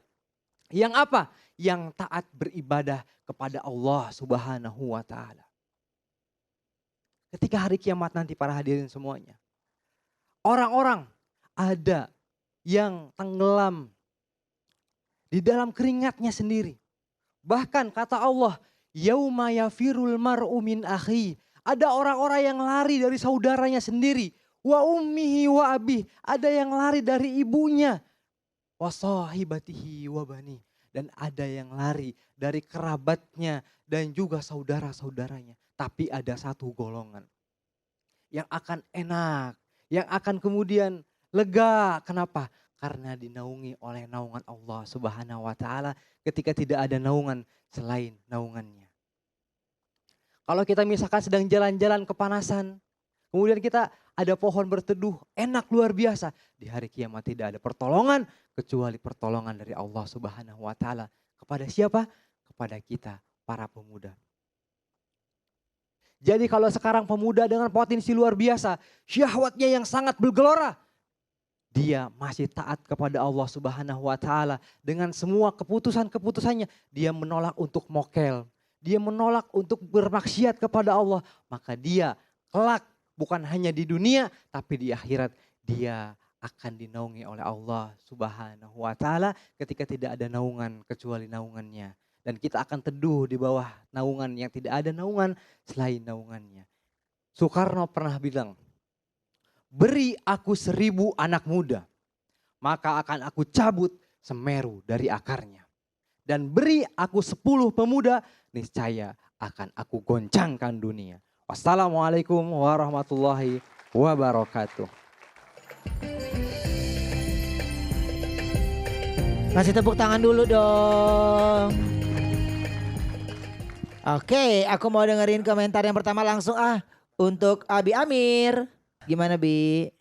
yang apa? Yang taat beribadah kepada Allah Subhanahu wa taala. Ketika hari kiamat nanti para hadirin semuanya, orang-orang ada yang tenggelam di dalam keringatnya sendiri. Bahkan kata Allah, yauma yafirul mar'u min akhi. Ada orang-orang yang lari dari saudaranya sendiri. Wa ummihi wa abih. Ada yang lari dari ibunya. Wa sahibatihi wa bani. Dan ada yang lari dari kerabatnya dan juga saudara-saudaranya. Tapi ada satu golongan yang akan enak, yang akan kemudian lega. Kenapa? Karena dinaungi oleh naungan Allah Subhanahu wa taala ketika tidak ada naungan selain naungannya. Kalau kita misalkan sedang jalan-jalan kepanasan, kemudian kita ada pohon berteduh, enak luar biasa. Di hari kiamat tidak ada pertolongan kecuali pertolongan dari Allah Subhanahu wa taala. Kepada siapa? Kepada kita, para pemuda. Jadi kalau sekarang pemuda dengan potensi luar biasa, syahwatnya yang sangat bergelora, dia masih taat kepada Allah Subhanahu wa taala dengan semua keputusan-keputusannya. Dia menolak untuk mokel, dia menolak untuk bermaksiat kepada Allah, maka dia kelak bukan hanya di dunia tapi di akhirat dia akan dinaungi oleh Allah Subhanahu wa taala ketika tidak ada naungan kecuali naungannya. Dan kita akan teduh di bawah naungan yang tidak ada naungan selain naungannya. Soekarno pernah bilang, beri aku 1000 anak muda, maka akan aku cabut Semeru dari akarnya. Dan beri aku 10 pemuda, niscaya akan aku goncangkan dunia. Wassalamualaikum warahmatullahi wabarakatuh. Kasih tepuk tangan dulu dong. Oke, aku mau dengerin komentar yang pertama langsung untuk Abi Amir. Gimana Bi?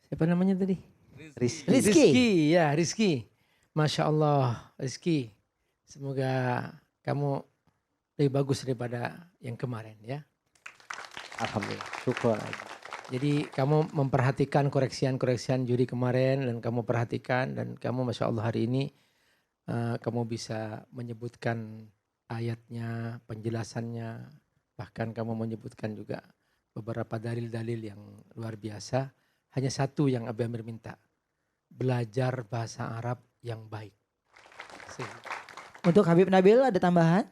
Siapa namanya tadi? Rizky. Rizky, ya Rizky. Masya Allah Rizky. Semoga kamu lebih bagus daripada yang kemarin ya. Alhamdulillah, syukur. Jadi kamu memperhatikan koreksian juri kemarin dan kamu perhatikan dan kamu Masya Allah hari ini kamu bisa menyebutkan ayatnya, penjelasannya, bahkan kamu menyebutkan juga beberapa dalil-dalil yang luar biasa. Hanya satu yang Abi Amir minta, belajar bahasa Arab yang baik. Untuk Habib Nabil ada tambahan?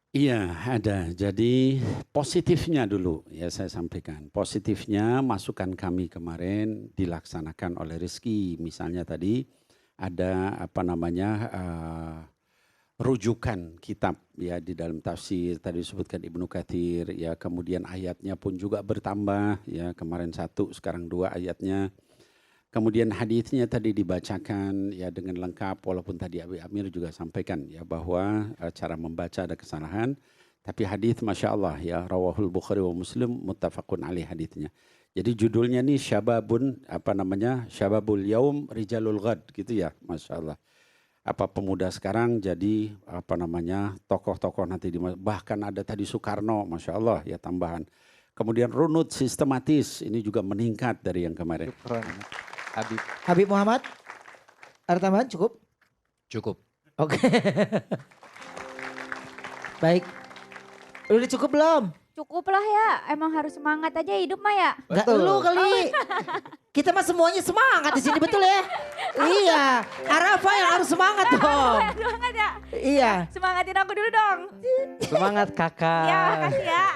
Iya ada, jadi positifnya dulu ya saya sampaikan. Positifnya masukan kami kemarin dilaksanakan oleh Rizky. Misalnya tadi ada rujukan kitab ya di dalam tafsir tadi disebutkan Ibnu Katsir ya, kemudian ayatnya pun juga bertambah ya, kemarin 1 sekarang 2 ayatnya. Kemudian hadisnya tadi dibacakan ya dengan lengkap, walaupun tadi Abi Amir juga sampaikan ya bahwa cara membaca ada kesalahan, tapi hadis Masya Allah ya, rawahul Bukhari wa Muslim muttafaqun alaih hadisnya. Jadi judulnya nih Syababul Yaum Rijalul Ghad gitu ya, Masya Allah. Pemuda sekarang jadi tokoh-tokoh nanti, bahkan ada tadi Soekarno, Masya Allah ya tambahan. Kemudian runut sistematis ini juga meningkat dari yang kemarin. Habib Muhammad, ada tambahan cukup? Cukup. Oke. Baik. Udah cukup belum? Cukup lah ya, emang harus semangat aja hidup mah ya. Enggak lu kali. Kita mah semuanya semangat di sini, betul ya? Iya, Arafah yang harus semangat dong. Semangat ya? Iya. Semangatin aku dulu dong. Semangat kakak. Ya, makasih ya.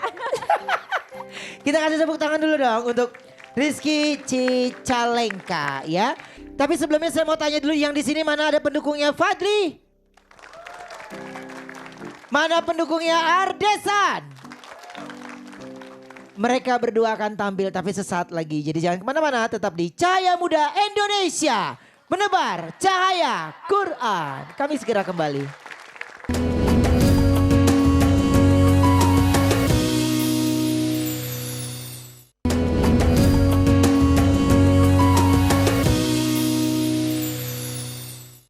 Kita kasih tepuk tangan dulu dong untuk Rizky Cicalengka ya. Tapi sebelumnya saya mau tanya dulu, yang di sini mana ada pendukungnya Fadli? Mana pendukungnya Ardesan? Mereka berdua akan tampil tapi sesaat lagi. Jadi jangan kemana-mana, tetap di Cahaya Muda Indonesia. Menebar cahaya Quran. Kami segera kembali.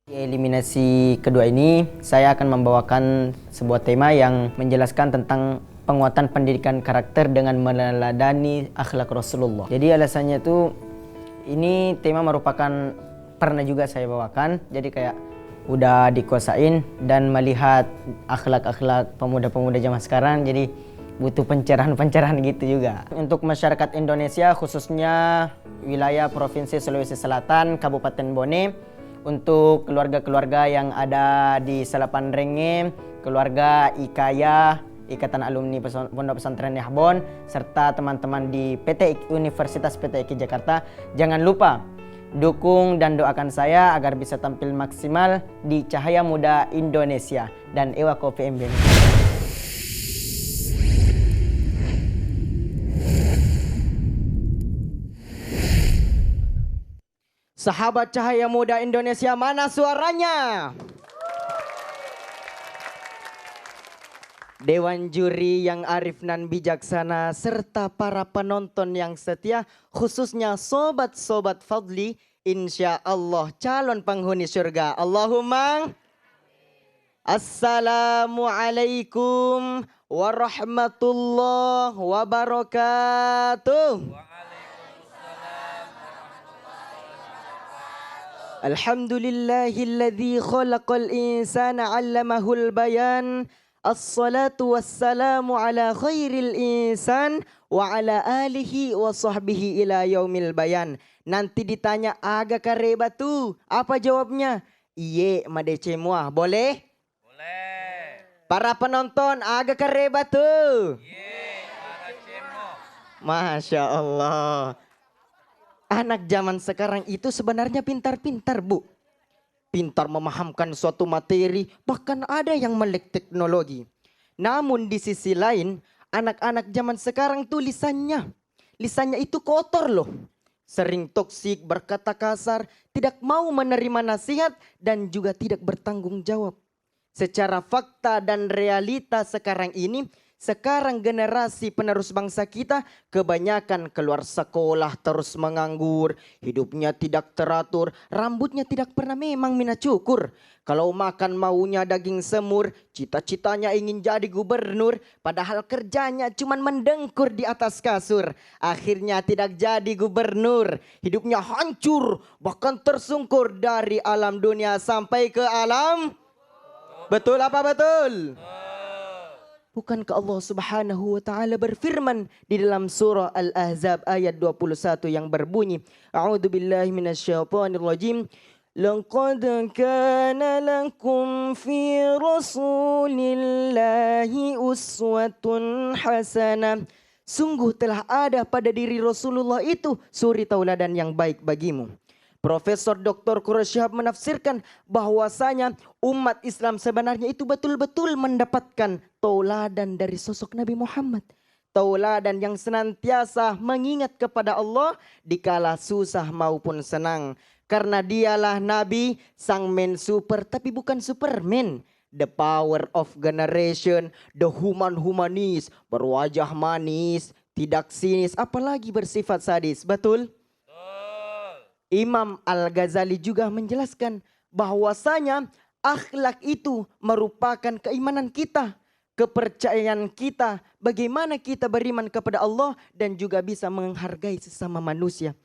Eliminasi kedua ini, saya akan membawakan sebuah tema yang menjelaskan tentang penguatan pendidikan karakter dengan meneladani akhlak Rasulullah. Jadi alasannya tuh, ini tema merupakan pernah juga saya bawakan, jadi kayak udah dikuasain dan melihat akhlak-akhlak pemuda-pemuda zaman sekarang, jadi butuh pencerahan-pencerahan gitu juga. Untuk masyarakat Indonesia, khususnya wilayah Provinsi Sulawesi Selatan, Kabupaten Bone, untuk keluarga-keluarga yang ada di Selapan Renge, keluarga Ikaya, Ikatan Alumni Pondok Pesantren Yahbon, serta teman-teman di Universitas PTIK Jakarta, jangan lupa dukung dan doakan saya agar bisa tampil maksimal di Cahaya Muda Indonesia dan Ewako PMB. Sahabat Cahaya Muda Indonesia, mana suaranya? Dewan juri yang arif dan bijaksana, serta para penonton yang setia, khususnya sobat-sobat Fadli, insya Allah calon penghuni surga. Allahumma. Assalamualaikum warahmatullahi wabarakatuh. Alhamdulillahilladzi khalaqal insana 'allamahul bayan. Assalatu wassalamu ala khairil insan wa ala alihi wa sahbihi ila yaumil bayan. Nanti ditanya agak kareba tuh, apa jawabnya? Iye madece muah, boleh? Boleh. Para penonton agak kareba tuh. Iye madece muah. Masya Allah. Anak zaman sekarang itu sebenarnya pintar-pintar, Bu. Pintar memahamkan suatu materi, bahkan ada yang melek teknologi. Namun di sisi lain, anak-anak zaman sekarang tuh lisannya lisannya itu kotor loh. Sering toksik, berkata kasar, tidak mau menerima nasihat dan juga tidak bertanggung jawab. Secara fakta dan realita sekarang ini, sekarang generasi penerus bangsa kita kebanyakan keluar sekolah terus menganggur, hidupnya tidak teratur, rambutnya tidak pernah memang mina cukur. Kalau makan maunya daging semur, cita-citanya ingin jadi gubernur, padahal kerjanya cuman mendengkur di atas kasur. Akhirnya tidak jadi gubernur, hidupnya hancur, bahkan tersungkur dari alam dunia sampai ke alam. Betul apa betul? Bukankah Allah Subhanahu wa taala berfirman di dalam surah Al-Ahzab ayat 21 yang berbunyi, A'udzubillahi minasyaitonirrajim. Laqad kana lakum fi Rasulillahi uswatun hasanah. Sungguh telah ada pada diri Rasulullah itu suri tauladan yang baik bagimu. Profesor Dr. Quraish Shihab menafsirkan bahwasanya umat Islam sebenarnya itu betul-betul mendapatkan tauladan dari sosok Nabi Muhammad. Tauladan yang senantiasa mengingat kepada Allah dikala susah maupun senang. Karena dialah Nabi, sang men super tapi bukan Superman. The power of generation, the humanis, berwajah manis, tidak sinis, apalagi bersifat sadis. Betul? Imam Al-Ghazali juga menjelaskan bahwasanya akhlak itu merupakan keimanan kita, kepercayaan kita, bagaimana kita beriman kepada Allah dan juga bisa menghargai sesama manusia.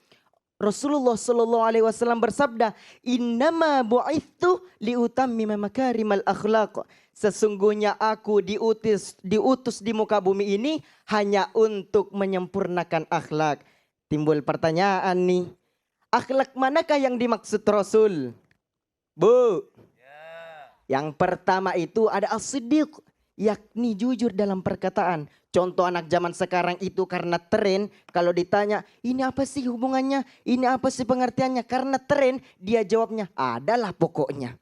Rasulullah SAW bersabda, "Innama bu'ithu liutammima makarimal akhlaq." Sesungguhnya aku diutus di muka bumi ini hanya untuk menyempurnakan akhlak. Timbul pertanyaan nih, akhlak manakah yang dimaksud Rasul? Bu. Yang pertama itu ada as-siddiq, yakni jujur dalam perkataan. Contoh anak zaman sekarang itu karena tren, kalau ditanya ini apa sih hubungannya, ini apa sih pengertiannya, karena tren dia jawabnya adalah pokoknya.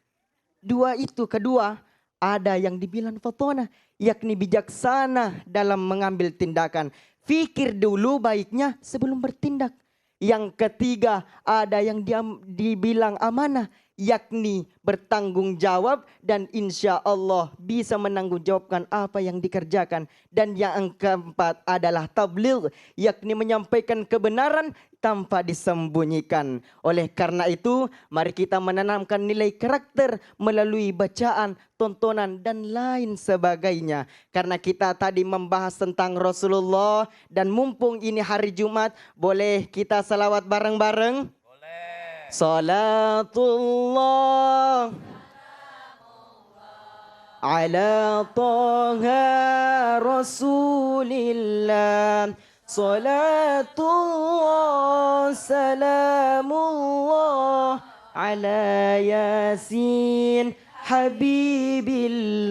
Kedua ada yang dibilang fatona, yakni bijaksana dalam mengambil tindakan. Fikir dulu baiknya sebelum bertindak. Yang ketiga ada yang dibilang amanah, yakni bertanggung jawab dan insya Allah bisa menanggung jawabkan apa yang dikerjakan. Dan yang keempat adalah tabligh, yakni menyampaikan kebenaran tanpa disembunyikan. Oleh karena itu mari kita menanamkan nilai karakter melalui bacaan, tontonan dan lain sebagainya. Karena kita tadi membahas tentang Rasulullah dan mumpung ini hari Jumat, boleh kita salawat bareng-bareng? Boleh. Salatullah ala Taha Rasulillah. Salatullah salamullah ala Yasin Habibillah.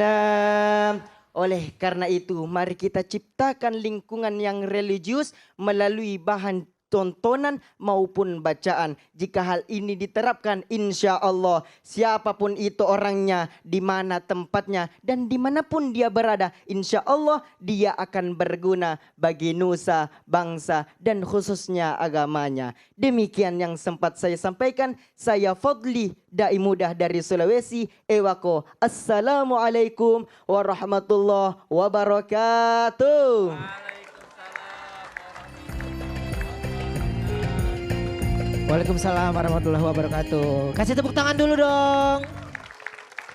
Oleh karena itu mari kita ciptakan lingkungan yang religius melalui bahan tontonan maupun bacaan. Jika hal ini diterapkan, insya Allah siapapun itu orangnya, di mana tempatnya dan dimanapun dia berada, insya Allah dia akan berguna bagi nusa, bangsa dan khususnya agamanya. Demikian yang sempat saya sampaikan. Saya Fadli, dai mudah dari Sulawesi, Ewako. Assalamualaikum warahmatullahi wabarakatuh. Waalaikumsalam warahmatullahi wabarakatuh. Kasih tepuk tangan dulu dong.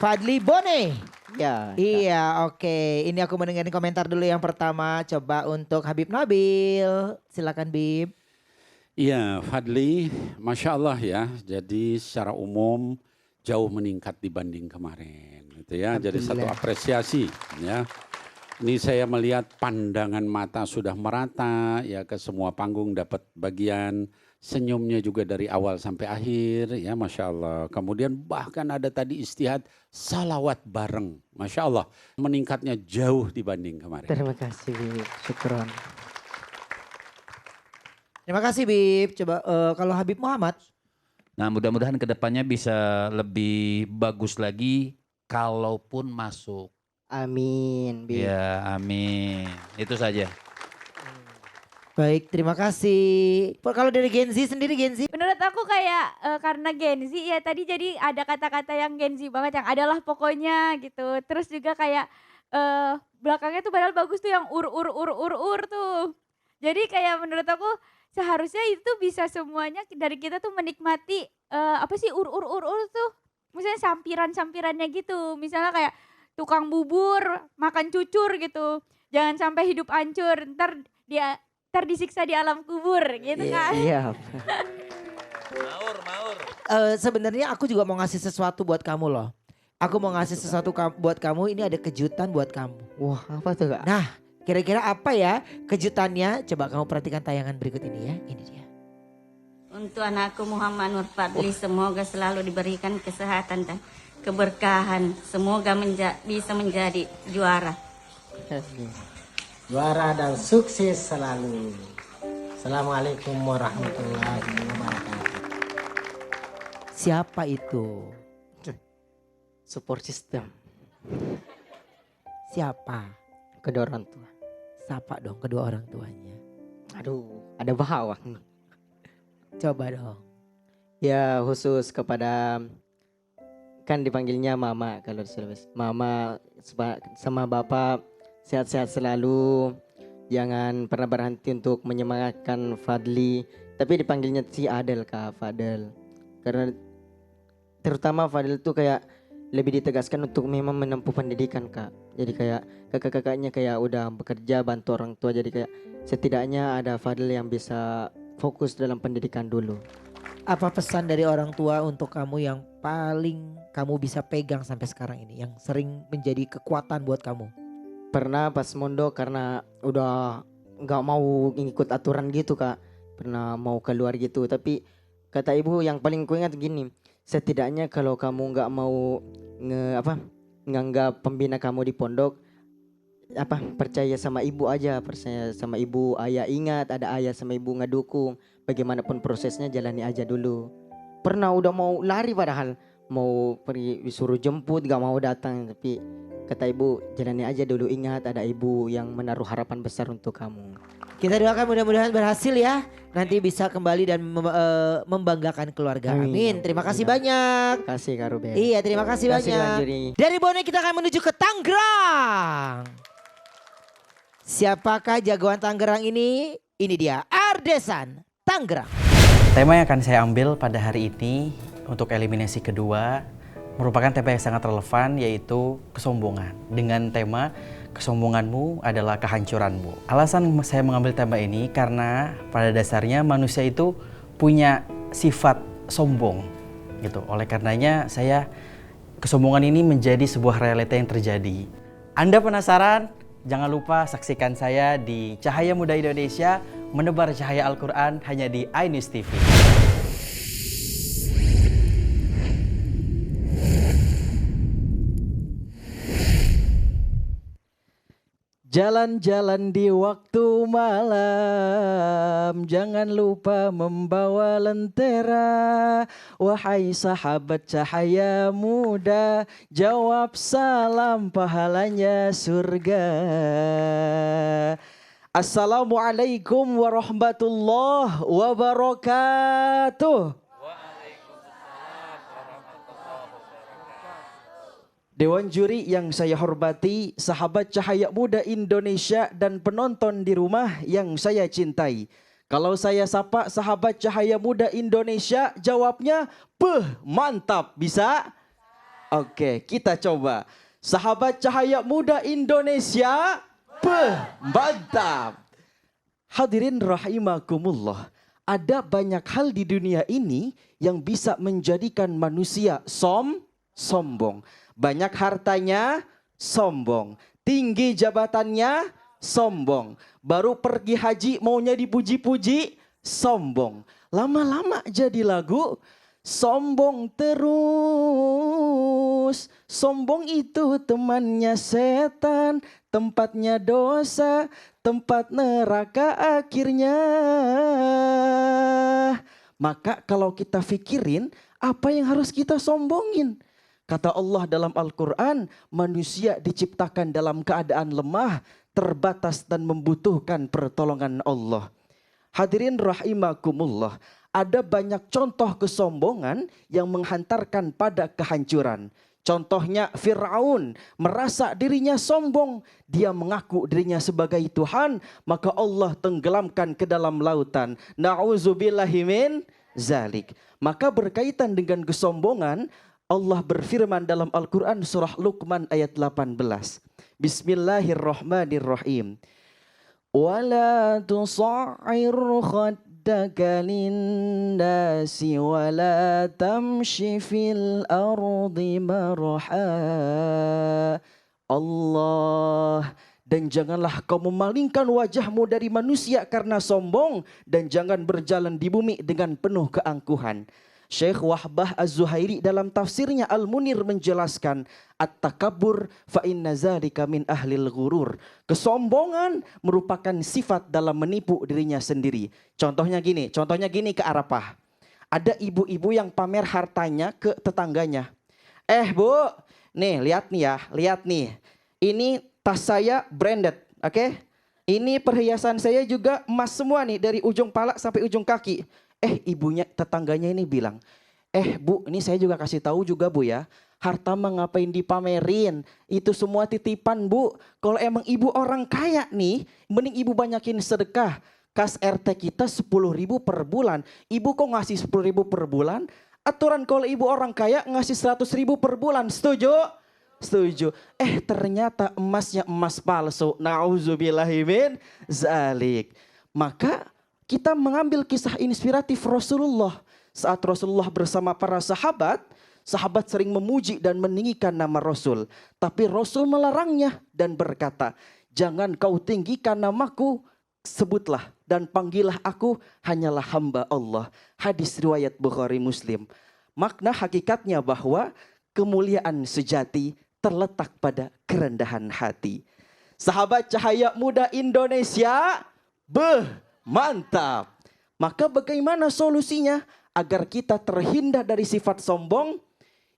Fadli Bone. Ya. Iya, oke. Ini aku mendengarkan komentar dulu yang pertama. Coba untuk Habib Nabil. Silakan Bib. Iya, Fadli, Masya Allah ya. Jadi secara umum jauh meningkat dibanding kemarin. Gitu ya. Jadi satu apresiasi ya. Ini saya melihat pandangan mata sudah merata ya, ke semua panggung dapat bagian. Senyumnya juga dari awal sampai akhir ya, Masya Allah. Kemudian bahkan ada tadi istihad salawat bareng. Masya Allah, meningkatnya jauh dibanding kemarin. Terima kasih Bib, syukron. Terima kasih Bib. Coba kalau Habib Muhammad. Nah mudah-mudahan kedepannya bisa lebih bagus lagi kalaupun masuk. Amin Bib. Ya amin, itu saja. Baik, terima kasih. Kalau dari Gen Z sendiri Gen Z? Menurut aku kayak karena Gen Z ya tadi jadi ada kata-kata yang Gen Z banget yang adalah pokoknya gitu. Terus juga kayak belakangnya tuh padahal bagus tuh yang ur tuh. Jadi kayak menurut aku seharusnya itu bisa semuanya dari kita tuh menikmati apa sih ur tuh. Misalnya sampiran-sampirannya gitu. Misalnya kayak tukang bubur, makan cucur gitu. Jangan sampai hidup hancur, ntar disiksa di alam kubur gitu kan. Iya. Sebenarnya aku juga mau ngasih sesuatu buat kamu loh. Aku mau ngasih sesuatu buat kamu, ini ada kejutan buat kamu. Wah, apa tuh Kak? Nah, kira-kira apa ya kejutannya? Coba kamu perhatikan tayangan berikut ini ya. Ini dia. Untuk anakku Muhammad Nur Fadli, semoga selalu diberikan kesehatan dan keberkahan. Semoga bisa menjadi juara. Juara dan sukses selalu. Assalamualaikum warahmatullahi wabarakatuh. Siapa itu? Support system. Siapa? Kedua orang tua. Sapa dong kedua orang tuanya. Aduh, ada bawang. Coba dong. Ya khusus kepada, kan dipanggilnya mama kalau di Sulawesi. Mama sama bapak sehat-sehat selalu. Jangan pernah berhenti untuk menyemangatkan Fadli. Tapi dipanggilnya si Adel Kak, Fadel. Karena terutama Fadel tuh kayak lebih ditegaskan untuk memang menempuh pendidikan Kak. Jadi kayak kakak-kakaknya kayak udah bekerja bantu orang tua. Jadi kayak setidaknya ada Fadel yang bisa fokus dalam pendidikan dulu. Apa pesan dari orang tua untuk kamu yang paling kamu bisa pegang sampai sekarang ini? Yang sering menjadi kekuatan buat kamu? Pernah pas mondok karena udah gak mau ngikut aturan gitu Kak. Pernah mau keluar gitu. Tapi kata ibu yang paling kuingat gini. Setidaknya kalau kamu gak mau nganggap pembina kamu di pondok, percaya sama ibu aja, percaya sama ibu, ayah ingat ada ayah sama ibu ngedukung. Bagaimanapun prosesnya jalani aja dulu. Pernah udah mau lari padahal mau pergi disuruh jemput gak mau datang, tapi kata ibu jalani aja dulu, ingat ada ibu yang menaruh harapan besar untuk kamu. Kita doakan mudah-mudahan berhasil ya. Nanti bisa kembali dan membanggakan keluarga. Amin. Terima kasih banyak. Terima kasih Kak Ruben. Iya, terima kasih banyak. Dari Bone kita akan menuju ke Tangerang. Siapakah jagoan Tangerang ini? Ini dia Ardesan Tangerang. Tema yang akan saya ambil pada hari ini untuk eliminasi kedua merupakan tema yang sangat relevan, yaitu kesombongan. Dengan tema kesombonganmu adalah kehancuranmu. Alasan saya mengambil tema ini karena pada dasarnya manusia itu punya sifat sombong gitu. Oleh karenanya kesombongan ini menjadi sebuah realita yang terjadi. Anda penasaran? Jangan lupa saksikan saya di Cahaya Muda Indonesia, menebar cahaya Al-Quran hanya di iNews TV. Jalan-jalan di waktu malam, jangan lupa membawa lentera. Wahai sahabat cahaya muda, jawab salam pahalanya surga. Assalamualaikum warahmatullahi wabarakatuh. Dewan juri yang saya hormati, sahabat Cahaya Muda Indonesia dan penonton di rumah yang saya cintai. Kalau saya sapa sahabat Cahaya Muda Indonesia, jawabnya mantap. Bisa? Oke, kita coba. Sahabat Cahaya Muda Indonesia, mantap. Hadirin rahimakumullah. Ada banyak hal di dunia ini yang bisa menjadikan manusia sombong. Banyak hartanya, sombong. Tinggi jabatannya, sombong. Baru pergi haji maunya dipuji-puji, sombong. Lama-lama jadi lagu, sombong terus. Sombong itu temannya setan, tempatnya dosa, tempat neraka akhirnya. Maka kalau kita pikirin, apa yang harus kita sombongin? Kata Allah dalam Al-Quran, manusia diciptakan dalam keadaan lemah, terbatas dan membutuhkan pertolongan Allah. Hadirin rahimakumullah, ada banyak contoh kesombongan yang menghantarkan pada kehancuran. Contohnya Fir'aun merasa dirinya sombong. Dia mengaku dirinya sebagai Tuhan, maka Allah tenggelamkan ke dalam lautan. Na'udzubillahi min zalik. Maka berkaitan dengan kesombongan, Allah berfirman dalam Al-Quran surah Luqman ayat 18. Bismillahirrahmanirrahim. ولا تصعر خدك للناس ولا تمش في الأرض مرحا Allah, dan janganlah kau memalingkan wajahmu dari manusia karena sombong, dan jangan berjalan di bumi dengan penuh keangkuhan. Syekh Wahbah Az-Zuhairi dalam tafsirnya Al-Munir menjelaskan, at-takabbur fa inna zalika min ahlil ghurur. Kesombongan merupakan sifat dalam menipu dirinya sendiri. Contohnya gini ke Arafah. Ada ibu-ibu yang pamer hartanya ke tetangganya. Bu, nih lihat nih. Ini tas saya branded, oke? Ini perhiasan saya juga emas semua nih dari ujung pala sampai ujung kaki. Ibunya tetangganya ini bilang, Bu, ini saya juga kasih tahu juga Bu ya, harta mah ngapain dipamerin, itu semua titipan Bu. Kalau emang ibu orang kaya nih, mending ibu banyakin sedekah. Kas RT kita 10.000 per bulan, ibu kok ngasih 10.000 per bulan? Aturan kalau ibu orang kaya ngasih 100.000 per bulan, setuju? Setuju. Ternyata emasnya emas palsu. Na'udzubillahi min zalik. Maka kita mengambil kisah inspiratif Rasulullah. Saat Rasulullah bersama para sahabat sering memuji dan meninggikan nama Rasul. Tapi Rasul melarangnya dan berkata, jangan kau tinggikan namaku, sebutlah dan panggillah aku hanyalah hamba Allah. Hadis riwayat Bukhari Muslim. Makna hakikatnya bahwa kemuliaan sejati terletak pada kerendahan hati. Sahabat Cahaya Muda Indonesia, mantap. Maka bagaimana solusinya agar kita terhindar dari sifat sombong?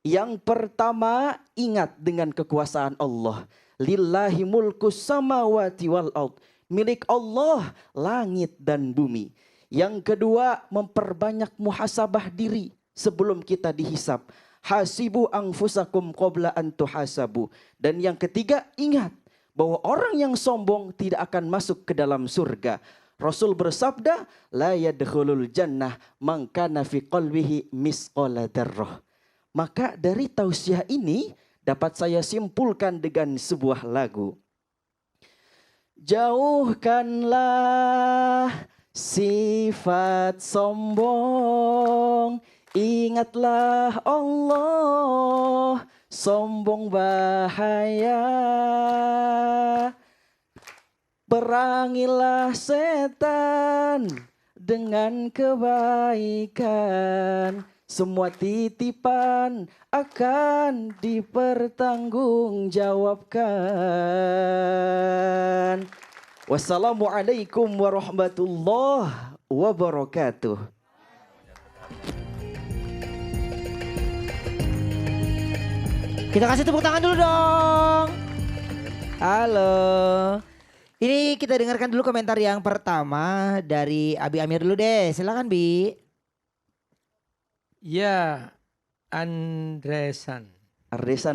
Yang pertama, ingat dengan kekuasaan Allah. Lillahi mulkus samawati wal ard. Milik Allah langit dan bumi. Yang kedua, memperbanyak muhasabah diri sebelum kita dihisab. Hasibu anfusakum qabla an tuhasabu. Dan yang ketiga, ingat bahwa orang yang sombong tidak akan masuk ke dalam surga. Rasul bersabda, la yadkhulul jannah man kana fi qalbihi misqala dzarrah. Maka dari tausiah ini dapat saya simpulkan dengan sebuah lagu. Jauhkanlah sifat sombong, ingatlah Allah, sombong bahaya. Perangilah setan dengan kebaikan. Semua titipan akan dipertanggungjawabkan. Wassalamualaikum warahmatullahi wabarakatuh. Kita kasih tepuk tangan dulu dong. Halo. Ini kita dengarkan dulu komentar yang pertama dari Abi Amir dulu deh. Silakan Bi. Ya, Ardesan,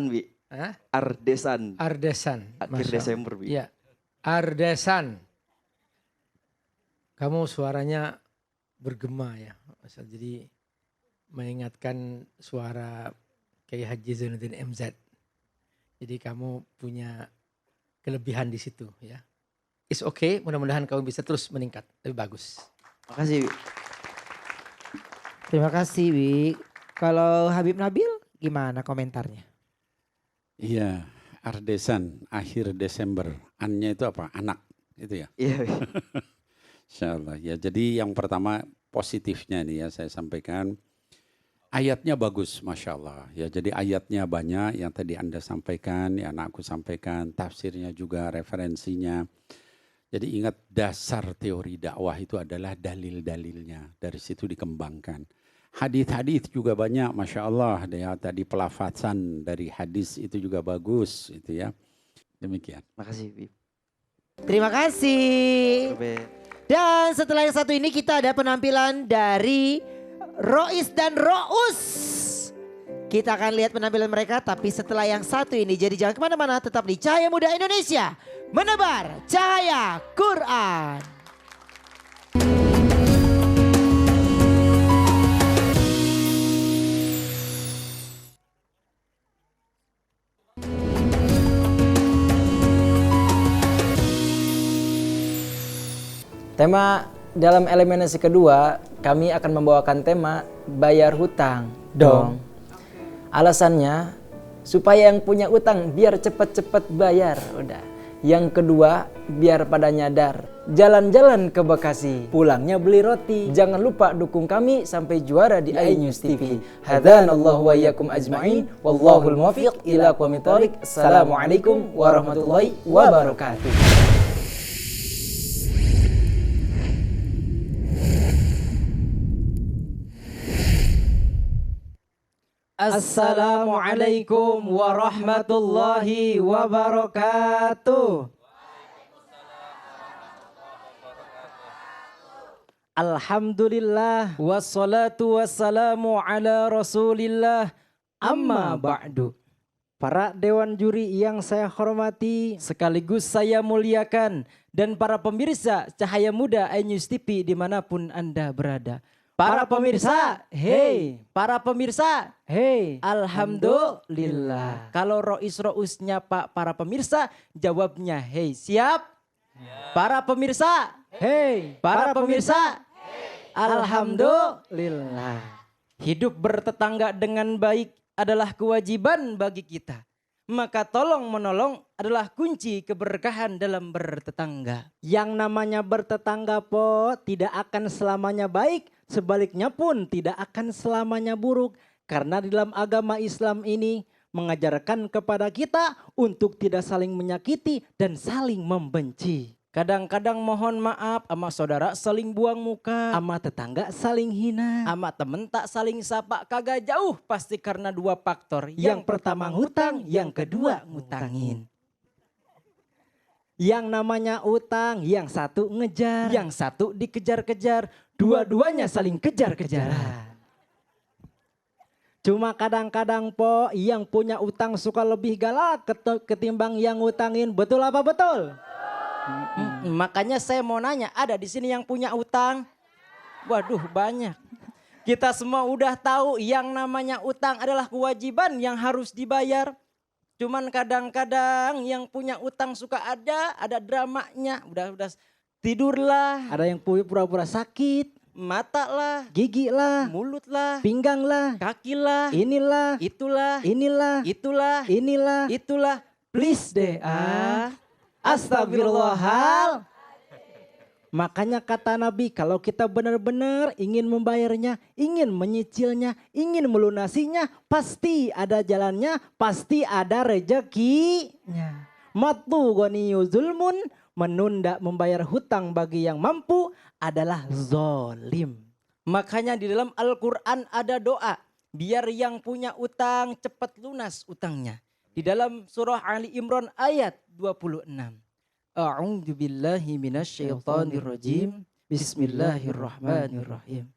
Bi. Hah? Ardesan. Masya Akhir Desember, Bi. Ya, Ardesan. Kamu suaranya bergema ya. Jadi mengingatkan suara Kiai Haji Zainuddin MZ. Jadi kamu punya kelebihan di situ ya. It's okay, mudah-mudahan kamu bisa terus meningkat. Lebih bagus. Makasih, Bi. Terima kasih Wi. Kalau Habib Nabil gimana komentarnya? Iya, Ardesan akhir Desember. Annya itu apa? Anak itu ya? Iya. Insya Allah. Ya, jadi yang pertama positifnya nih ya saya sampaikan. Ayatnya bagus, Masya Allah. Ya, jadi ayatnya banyak yang tadi Anda sampaikan, yang aku sampaikan, tafsirnya juga, referensinya. Jadi ingat dasar teori dakwah itu adalah dalil-dalilnya. Dari situ dikembangkan. Hadis-hadis juga banyak, Masya Allah. Ya, tadi pelafazan dari hadis itu juga bagus. Itu ya. Demikian. Makasih, Bib. Terima kasih. Dan setelah yang satu ini kita ada penampilan dari Rois dan Rous. Kita akan lihat penampilan mereka tapi setelah yang satu ini. Jadi jangan kemana-mana, tetap di Cahaya Muda Indonesia. Menebar cahaya Quran. Tema dalam eliminasi kedua, kami akan membawakan tema bayar hutang dong. Alasannya supaya yang punya utang biar cepet-cepet bayar. Udah. Yang kedua, biar pada nyadar. Jalan-jalan ke Bekasi, pulangnya beli roti. Jangan lupa dukung kami sampai juara di iNews TV. Hadanallahu wa iyyakum ajma'in. Wallahul muwaffiq ila aqwamit thoriq. Assalamualaikum warahmatullahi wabarakatuh. Assalamualaikum warahmatullahi wabarakatuh. Alhamdulillah wassalatu wassalamu ala rasulillah amma ba'du. Para dewan juri yang saya hormati sekaligus saya muliakan dan para pemirsa Cahaya Muda iNews TV dimanapun Anda berada. Para pemirsa, hey. Para pemirsa, hey. Alhamdulillah. Kalau Rois nyapa para pemirsa, jawabnya hey. Siap? Para pemirsa, hey. Para pemirsa, hey. Alhamdulillah. Hidup bertetangga dengan baik adalah kewajiban bagi kita. Maka tolong menolong adalah kunci keberkahan dalam bertetangga. Yang namanya bertetangga tidak akan selamanya baik, sebaliknya pun tidak akan selamanya buruk. Karena di dalam agama Islam ini mengajarkan kepada kita untuk tidak saling menyakiti dan saling membenci. Kadang-kadang mohon maaf sama saudara saling buang muka, sama tetangga saling hina, sama temen tak saling sapa, kagak jauh pasti karena dua faktor. Yang pertama ngutang, yang kedua ngutangin. Yang namanya utang, yang satu ngejar, yang satu dikejar-kejar, dua-duanya saling kejar-kejaran. Cuma kadang-kadang yang punya utang suka lebih galak ketimbang yang ngutangin, betul apa betul? Makanya saya mau nanya, ada di sini yang punya utang? Waduh, banyak. Kita semua udah tahu yang namanya utang adalah kewajiban yang harus dibayar. Cuman kadang-kadang yang punya utang suka ada dramanya. Udah tidurlah. Ada yang pura-pura sakit. Mata lah, gigi lah, mulut lah, pinggang lah, kaki lah, inilah, itulah, inilah, itulah, inilah, itulah. Please deh Astagfirullahal. Makanya kata Nabi, kalau kita benar-benar ingin membayarnya, ingin menyicilnya, ingin melunasinya, pasti ada jalannya, pasti ada rezekinya. Matu ghaniyu zulmun, menunda membayar hutang bagi yang mampu adalah zolim. Makanya di dalam Al-Quran ada doa, biar yang punya utang cepat lunas utangnya. Di dalam surah Ali Imran ayat 26. A'udzu billahi minasyaitonir rajim. Bismillahirrahmanirrahim.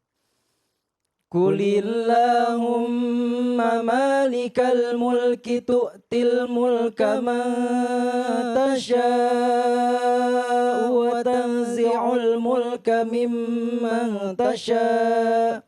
Qulillahumma malikal mulki tu'til mulka man tasha'u wa tanzi'ul mulka mimman tasha'u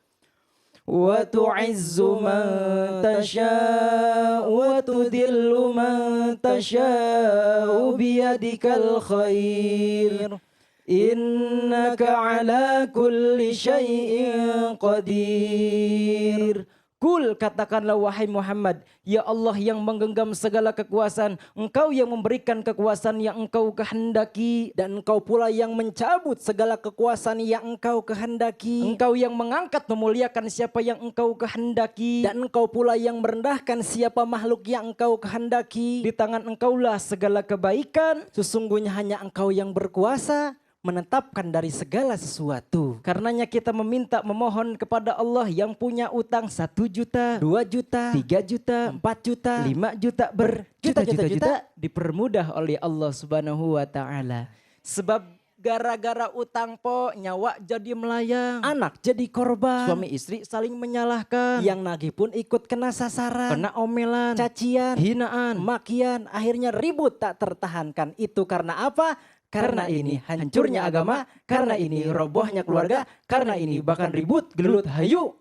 wa tu'izzu man tasha'u wa tudillu man tasha'u biyadikal khair innaka ala kulli syai'in qadir. Kul, katakanlah wahai Muhammad, ya Allah yang menggenggam segala kekuasaan, Engkau yang memberikan kekuasaan yang Engkau kehendaki, dan Engkau pula yang mencabut segala kekuasaan yang Engkau kehendaki. Engkau yang mengangkat memuliakan siapa yang Engkau kehendaki, dan Engkau pula yang merendahkan siapa makhluk yang Engkau kehendaki. Di tangan Engkaulah segala kebaikan, sesungguhnya hanya Engkau yang berkuasa menetapkan dari segala sesuatu. Karenanya kita memohon kepada Allah yang punya utang 1 juta, 2 juta, 3 juta, 4 juta, 5 juta, berjuta-juta dipermudah oleh Allah Subhanahu wa taala. Sebab Gara-gara utang po, nyawa jadi melayang. Anak jadi korban. Suami istri saling menyalahkan. Yang nagih pun ikut kena sasaran. Kena omelan, cacian, hinaan, makian. Akhirnya ribut tak tertahankan. Itu karena apa? Karena ini hancurnya agama. Karena ini robohnya keluarga. Karena ini bahkan ribut, gelut, hayu.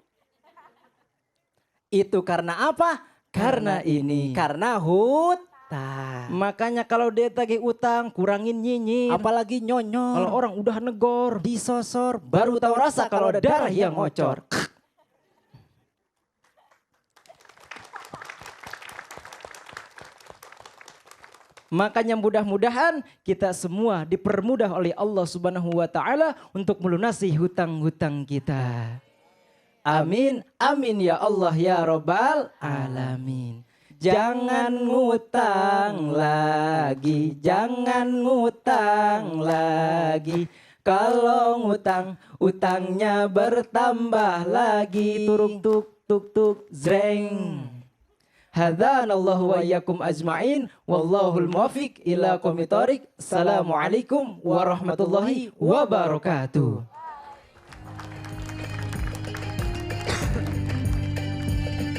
Itu karena apa? Karena ini. Karena hutang. Makanya kalau dia tagih utang kurangin nyinyir. Apalagi nyonyol. Kalau orang udah negor, disosor, baru tahu rasa kalau ada darah yang ngocor. Makanya mudah-mudahan kita semua dipermudah oleh Allah Subhanahu wa taala untuk melunasi hutang-hutang kita. Amin, amin ya Allah ya Rabbal alamin. Jangan ngutang lagi, jangan ngutang lagi. Kalau ngutang, utangnya bertambah lagi. Turuk tuk tuk tuk zreng. Hadanallahu wa iyyakum ajma'in. Wallahul muwaffiq ila aqwamit thoriq. Assalamualaikum warahmatullahi wabarakatuh.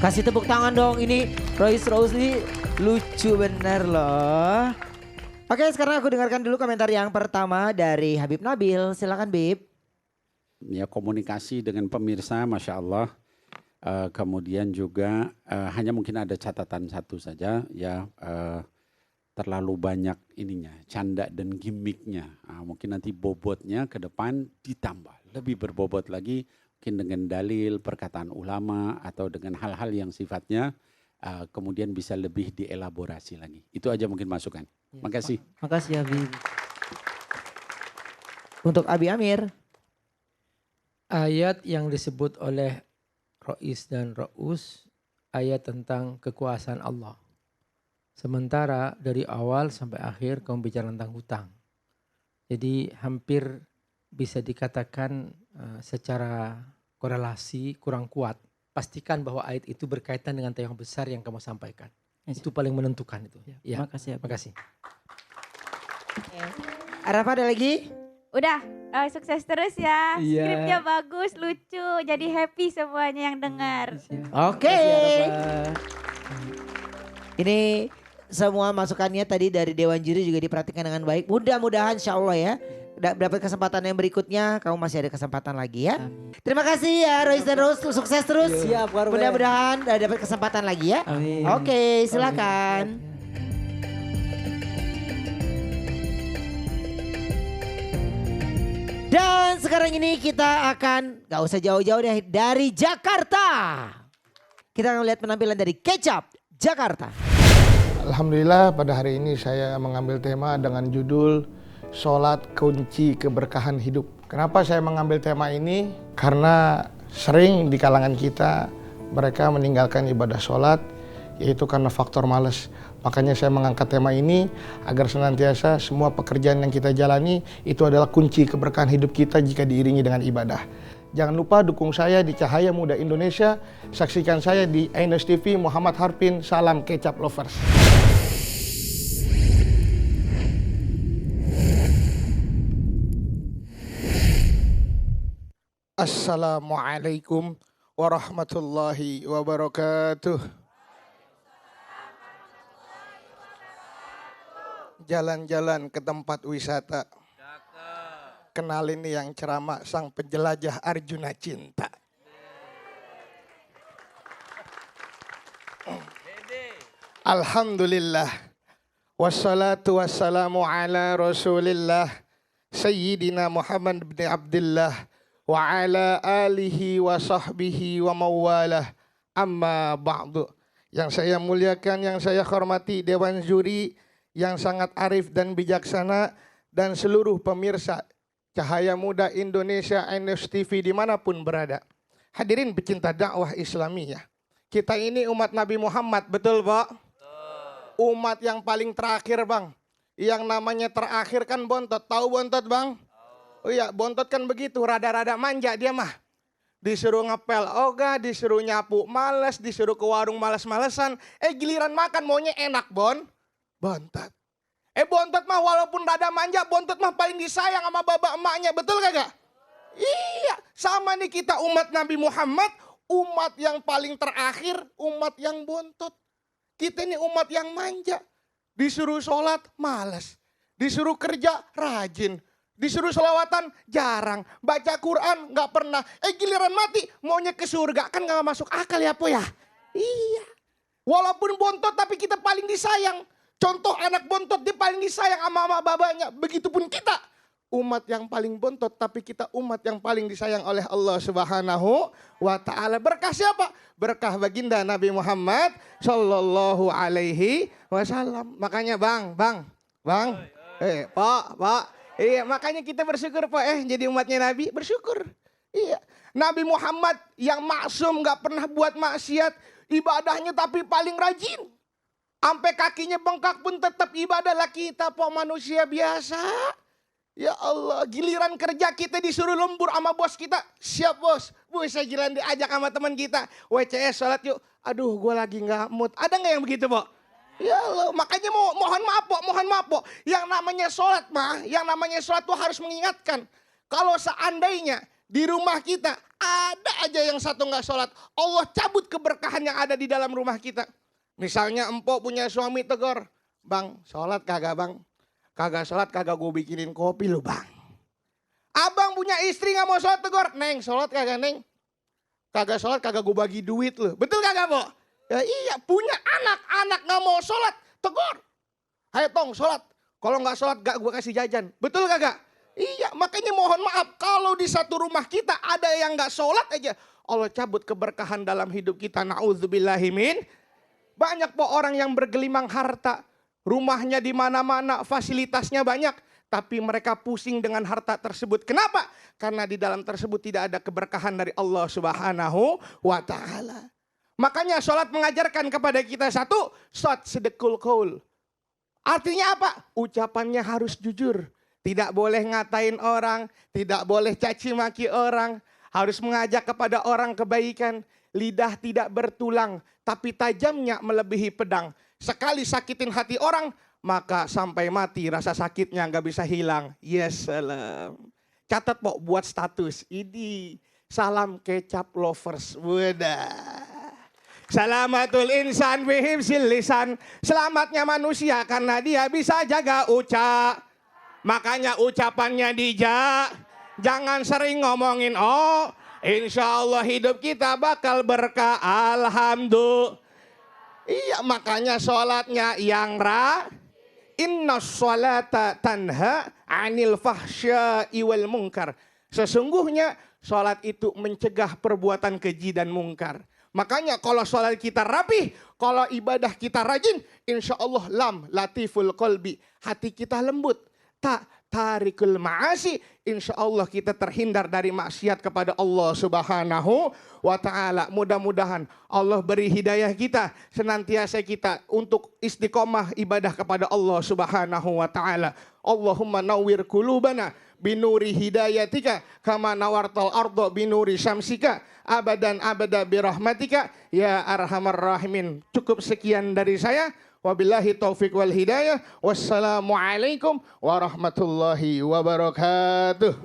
Kasih tepuk tangan dong, ini Royce Rosli lucu bener loh. Oke, sekarang aku dengarkan dulu komentar yang pertama dari Habib Nabil. Silakan Bib. Ya, komunikasi dengan pemirsa, Masya Allah. Kemudian juga hanya mungkin ada catatan satu saja, ya terlalu banyak ininya, canda dan gimmicknya. Mungkin nanti bobotnya ke depan ditambah, lebih berbobot lagi. Mungkin dengan dalil, perkataan ulama, atau dengan hal-hal yang sifatnya kemudian bisa lebih dielaborasi lagi. Itu aja mungkin masukan. Makasih. Makasih Habib. Untuk Abi Amir. Ayat yang disebut oleh Rois dan Ra'us, ayat tentang kekuasaan Allah. Sementara dari awal sampai akhir kamu bicara tentang hutang. Jadi hampir bisa dikatakan secara korelasi kurang kuat. Pastikan bahwa ayat itu berkaitan dengan tema besar yang kamu sampaikan. Itu paling menentukan itu. Ya. Makasih. Makasih. Arafa ada lagi? Udah, sukses terus ya. Iya. Skripnya bagus, lucu, jadi happy semuanya yang dengar. Oke. Ini semua masukannya tadi dari Dewan Juri juga diperhatikan dengan baik. Mudah-mudahan insya Allah ya. Dapat kesempatan yang berikutnya, kamu masih ada kesempatan lagi ya. Terima kasih ya Rois dan Rose, sukses terus. Siap, mudah-mudahan dapat kesempatan lagi ya. Amin. Oke, silakan. Dan sekarang ini kita akan, gak usah jauh-jauh deh, dari Jakarta. Kita akan lihat penampilan dari Kecap, Jakarta. Alhamdulillah pada hari ini saya mengambil tema dengan judul Sholat Kunci Keberkahan Hidup. Kenapa saya mengambil tema ini? Karena sering di kalangan kita mereka meninggalkan ibadah sholat, yaitu karena faktor malas. Makanya saya mengangkat tema ini agar senantiasa semua pekerjaan yang kita jalani itu adalah kunci keberkahan hidup kita jika diiringi dengan ibadah. Jangan lupa dukung saya di Cahaya Muda Indonesia. Saksikan saya di Ainus TV. Muhammad Harpin, salam Kecap Lovers. Assalamualaikum warahmatullahi wabarakatuh. Jalan-jalan ke tempat wisata. Kenalin nih yang ceramah, sang penjelajah Arjuna Cinta. Alhamdulillah. Wassalatu wassalamu ala Rasulillah Sayyidina Muhammad bin Abdullah wa ala alihi wa sahbihi wa mawalah. Amma ba'du. Yang saya muliakan, yang saya hormati Dewan Juri yang sangat arif dan bijaksana, dan seluruh pemirsa Cahaya Muda Indonesia Ainus TV dimanapun berada. Hadirin pecinta dakwah Islamiyah. Kita ini umat Nabi Muhammad, betul Pak? Umat yang paling terakhir Bang. Yang namanya terakhir kan bontot. Tahu bontot Bang? Oh iya, bontot kan begitu, rada-rada manja dia mah. Disuruh ngepel ogah, disuruh nyapu males, disuruh ke warung males-malesan. Giliran makan maunya enak bontot. Bontot mah walaupun rada manja, bontot mah paling disayang sama bapak emaknya. Betul kagak? Iya, sama nih kita umat Nabi Muhammad, umat yang paling terakhir, umat yang bontot. Kita ini umat yang manja. Disuruh sholat, malas. Disuruh kerja, rajin. Disuruh selawatan, jarang. Baca Quran, nggak pernah. Giliran mati, maunya ke surga. Kan nggak masuk akal ya, Po ya? Iya. Walaupun bontot, tapi kita paling disayang. Contoh anak bontot, dia paling disayang sama mama babanya. Begitupun kita. Umat yang paling bontot, tapi kita umat yang paling disayang oleh Allah Subhanahu wa Ta'ala. Berkah siapa? Berkah baginda Nabi Muhammad Sallallahu Alaihi Wasallam. Makanya Bang. Pak. Iya, makanya kita bersyukur Pak. Jadi umatnya Nabi, bersyukur. Iya. Nabi Muhammad yang maksum, gak pernah buat maksiat. Ibadahnya tapi paling rajin. Sampai kakinya bengkak pun tetap ibadah lah kita Pak, manusia biasa. Ya Allah, giliran kerja kita disuruh lembur sama bos kita. Siap bos. Saya giliran diajak sama teman kita. WCS sholat yuk. Aduh, gue lagi gak mood. Ada gak yang begitu, Pak? Ya Allah, makanya mohon maaf, Pak. Yang namanya sholat tuh harus mengingatkan. Kalau seandainya di rumah kita ada aja yang satu gak sholat, Allah cabut keberkahan yang ada di dalam rumah kita. Misalnya empok punya suami tegur, Bang, sholat kagak Bang? Kagak sholat, kagak gue bikinin kopi lu Bang. Abang punya istri gak mau sholat, tegur, Neng sholat kagak Neng? Kagak sholat, kagak gue bagi duit lu. Betul kagak Bo? Ya iya, punya anak gak mau sholat, tegur. Ayo tong sholat, kalau gak sholat gak gue kasih jajan. Betul kagak? Iya, makanya mohon maaf kalau di satu rumah kita ada yang gak sholat aja, Allah cabut keberkahan dalam hidup kita. Na'udzubillahimin. Banyak po orang yang bergelimang harta. Rumahnya di mana-mana, fasilitasnya banyak. Tapi mereka pusing dengan harta tersebut. Kenapa? Karena di dalam tersebut tidak ada keberkahan dari Allah Subhanahu wa Ta'ala. Makanya sholat mengajarkan kepada kita satu, sholat sedekul qaul. Artinya apa? Ucapannya harus jujur. Tidak boleh ngatain orang, tidak boleh caci maki orang. Harus mengajak kepada orang kebaikan. Lidah tidak bertulang, tapi tajamnya melebihi pedang. Sekali sakitin hati orang, maka sampai mati rasa sakitnya nggak bisa hilang. Yes, salam. Catat Pok, buat status. Ini salam kecap lovers. Wadah. Salamatul insan bihimsil lisan. Selamatnya manusia karena dia bisa jaga ucap. Makanya ucapannya dijak. Jangan sering ngomongin oh. Insya Allah hidup kita bakal berkah. Alhamdulillah. Iya, makanya sholatnya yang Inna sholata tanha anil fahsya'i wal munkar. Sesungguhnya sholat itu mencegah perbuatan keji dan mungkar. Makanya kalau sholat kita rapih, kalau ibadah kita rajin, insya Allah lam latiful qalbi. Hati kita lembut. Tak tarikul ma'asi. Insya Allah kita terhindar dari maksiat kepada Allah Subhanahu wa Ta'ala. Mudah-mudahan Allah beri hidayah kita, senantiasa kita untuk istiqomah ibadah kepada Allah Subhanahu wa Ta'ala. Allahumma nawwir qulubana binuri hidayatika kama nawartal ardo binuri syamsika abadan abada birahmatika ya arhamar rahimin. Cukup sekian dari saya. Wabillahi taufiq wal hidayah. Wassalamualaikum warahmatullahi wabarakatuh.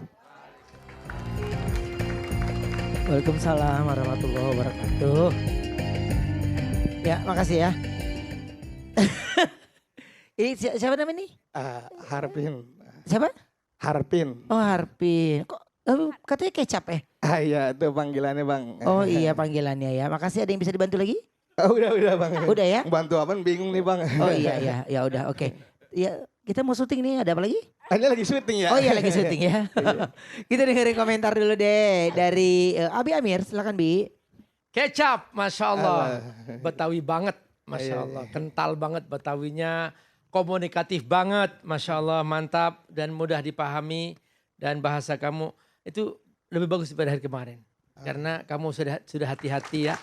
Waalaikumsalam warahmatullahi wabarakatuh. Ya, makasih ya. Ini siapa namanya nih? Harpin. Siapa? Harpin. Oh, Harpin. Kok katanya kecap ya? Iya, itu panggilannya Bang. Oh iya, panggilannya ya. Makasih, ada yang bisa dibantu lagi? Udah Bang. Udah ya? Bantu apa bingung nih Bang. Oh iya, ya udah, oke. Ya, kita mau syuting nih, ada apa lagi? Ini lagi syuting ya? Oh iya, lagi syuting ya. Kita dengerin komentar dulu deh dari Abi Amir, silakan Bi. Kecap, Masya Allah. Betawi banget, Masya Allah. Kental banget Betawinya, komunikatif banget, Masya Allah, mantap dan mudah dipahami. Dan bahasa kamu itu lebih bagus daripada hari kemarin. Karena kamu sudah hati-hati ya.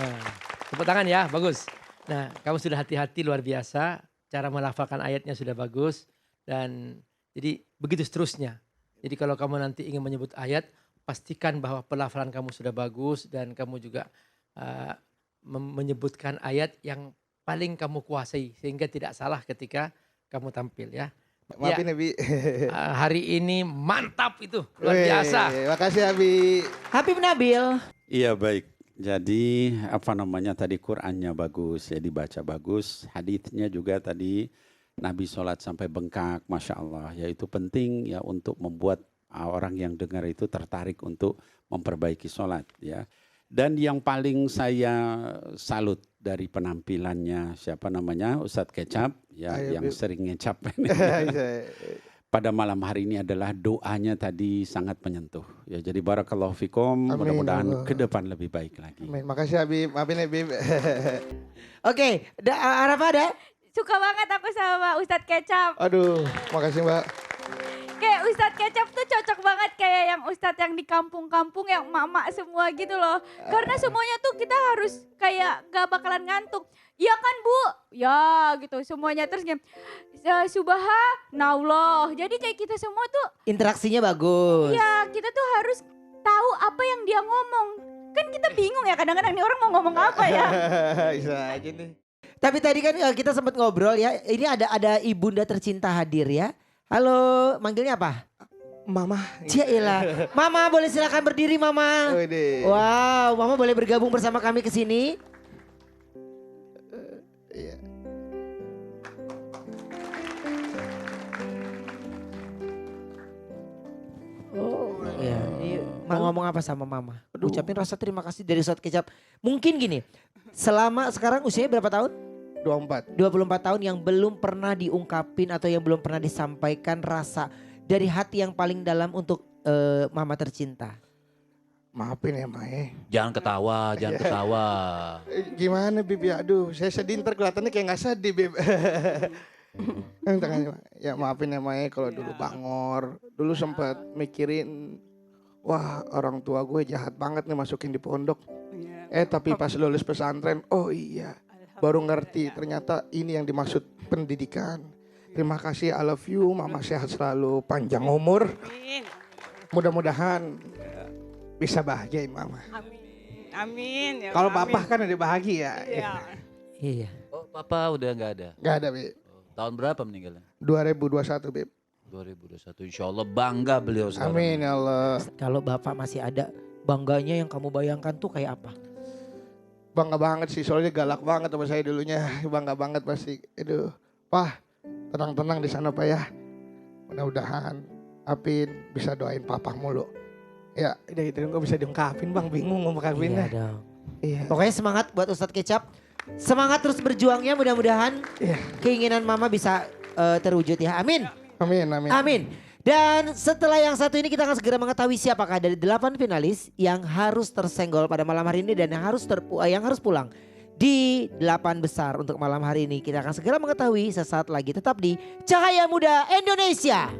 Nah. Tepuk tangan ya, bagus. Nah, kamu sudah hati-hati luar biasa. Cara melafalkan ayatnya sudah bagus. Dan jadi begitu seterusnya. Jadi kalau kamu nanti ingin menyebut ayat, pastikan bahwa pelafalan kamu sudah bagus. Dan kamu juga menyebutkan ayat yang paling kamu kuasai. Sehingga tidak salah ketika kamu tampil ya. Maafin ya, Bi. Hari ini mantap itu, luar biasa. Makasih Abi. Habib Nabil. Iya baik. Jadi apa namanya tadi Qurannya bagus ya dibaca bagus. Haditsnya juga tadi Nabi sholat sampai bengkak, Masya Allah. Ya itu penting ya untuk membuat orang yang dengar itu tertarik untuk memperbaiki sholat ya. Dan yang paling saya salut dari penampilannya siapa namanya Ustadz Kecap ya yang sering ngecap pada malam hari ini adalah doanya tadi sangat menyentuh ya. Jadi barakallahu fikum, mudah-mudahan ke depan lebih baik lagi. Amin. Makasih Habib, maafin Habib. Oke, Arafa ada? Suka banget aku sama Ustadz Kecap. Aduh, makasih Mbak. Kayak Ustadz Kecap tuh cocok banget kayak yang Ustadz yang di kampung-kampung yang emak-emak semua gitu loh. Karena semuanya tuh kita harus kayak gak bakalan ngantuk. Iya kan Bu? Ya gitu semuanya. Terus subhanallah. Jadi kayak kita semua tuh. Interaksinya bagus. Iya kita tuh harus tahu apa yang dia ngomong. Kan kita bingung ya kadang-kadang nih orang mau ngomong apa ya. Bisa aja nih. Tapi tadi kan kita sempat ngobrol ya. Ini ada ibunda tercinta hadir ya. Halo, manggilnya apa? Mama. Ciailah. Mama boleh silakan berdiri Mama. Wow, Mama boleh bergabung bersama kami ke sini. Iya. Oh, iya. Mau ngomong apa sama Mama? Ucapin rasa terima kasih dari Ustadz Kecap. Mungkin gini, selama sekarang usianya berapa tahun? 24 tahun yang belum pernah diungkapin atau yang belum pernah disampaikan rasa dari hati yang paling dalam untuk Mama tercinta. Maafin ya Mae. Jangan ketawa, jangan ketawa. Gimana Bib ya? Aduh saya sedih ntar kelihatannya kayak gak sedih Bib. Ya maafin ya Mae kalau dulu bangor. Dulu sempat mikirin wah orang tua gue jahat banget nih masukin di pondok. Tapi pas lulus pesantren oh iya. Baru ngerti ternyata ini yang dimaksud pendidikan. Terima kasih, I love you, Mama sehat selalu, panjang umur. Mudah-mudahan bisa bahagiain Mama. Amin. Ya kalau Papa kan udah bahagia. Iya. Oh Papa udah gak ada? Gak ada Beb. Tahun berapa meninggalnya? 2021 Beb. 2021 insya Allah bangga beliau sekarang. Amin ya Allah. Kalau Bapak masih ada, bangganya yang kamu bayangkan tuh kayak apa? Bangga banget sih, soalnya galak banget sama saya dulunya. Bangga banget pasti. Aduh, Pak, tenang-tenang di sana Pak ya. Mudah-mudahan Apin bisa doain Papa mulu. Ya, udah itu gue bisa diungkapin Bang, bingung mau ungkapinnya. Iya dong. Iya. Pokoknya semangat buat Ustadz Kecap. Semangat terus berjuangnya, mudah-mudahan keinginan Mama bisa terwujud ya. Amin. Amin, amin. Amin. Dan setelah yang satu ini kita akan segera mengetahui siapakah dari 8 finalis yang harus tersenggol pada malam hari ini dan yang harus pulang di 8 besar untuk malam hari ini. Kita akan segera mengetahui sesaat lagi tetap di Cahaya Muda Indonesia.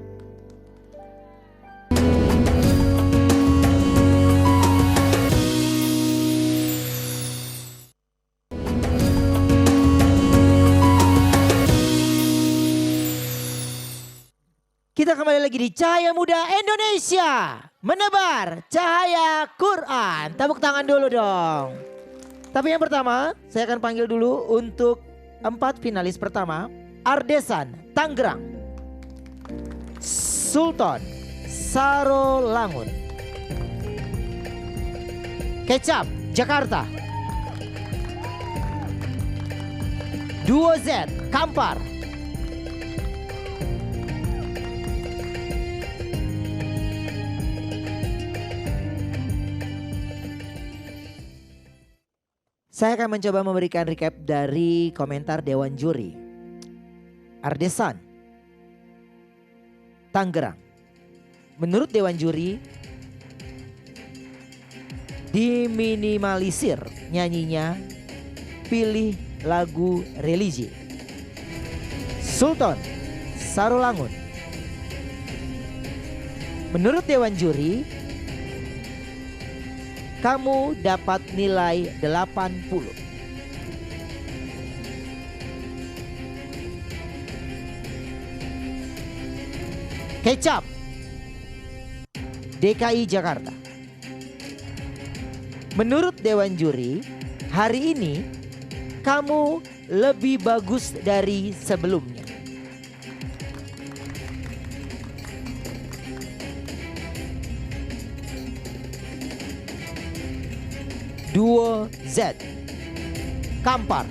Kita kembali lagi di Cahaya Muda Indonesia. Menebar cahaya Quran. Tepuk tangan dulu dong. Tapi yang pertama saya akan panggil dulu untuk 4 finalis pertama. Ardesan, Tangerang. Sultan, Sarolangun. Kecap, Jakarta. 2Z, Kampar. Saya akan mencoba memberikan recap dari komentar Dewan Juri. Ardesan, Tangerang. Menurut Dewan Juri, diminimalisir nyanyinya, pilih lagu religi. Sultan, Sarolangun. Menurut Dewan Juri, kamu dapat nilai 80. Kecap, DKI Jakarta. Menurut Dewan Juri, hari ini kamu lebih bagus dari sebelumnya. Duo Z Kampar.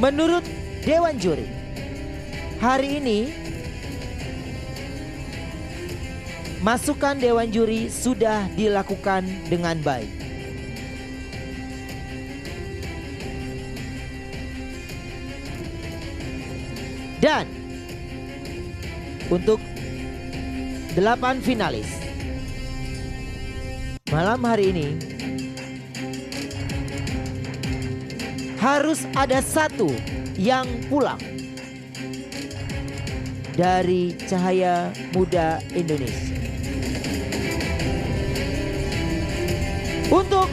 Menurut Dewan Juri, hari ini masukan Dewan Juri sudah dilakukan dengan baik. Dan untuk 8 finalis malam hari ini harus ada satu yang pulang dari Cahaya Muda Indonesia. Untuk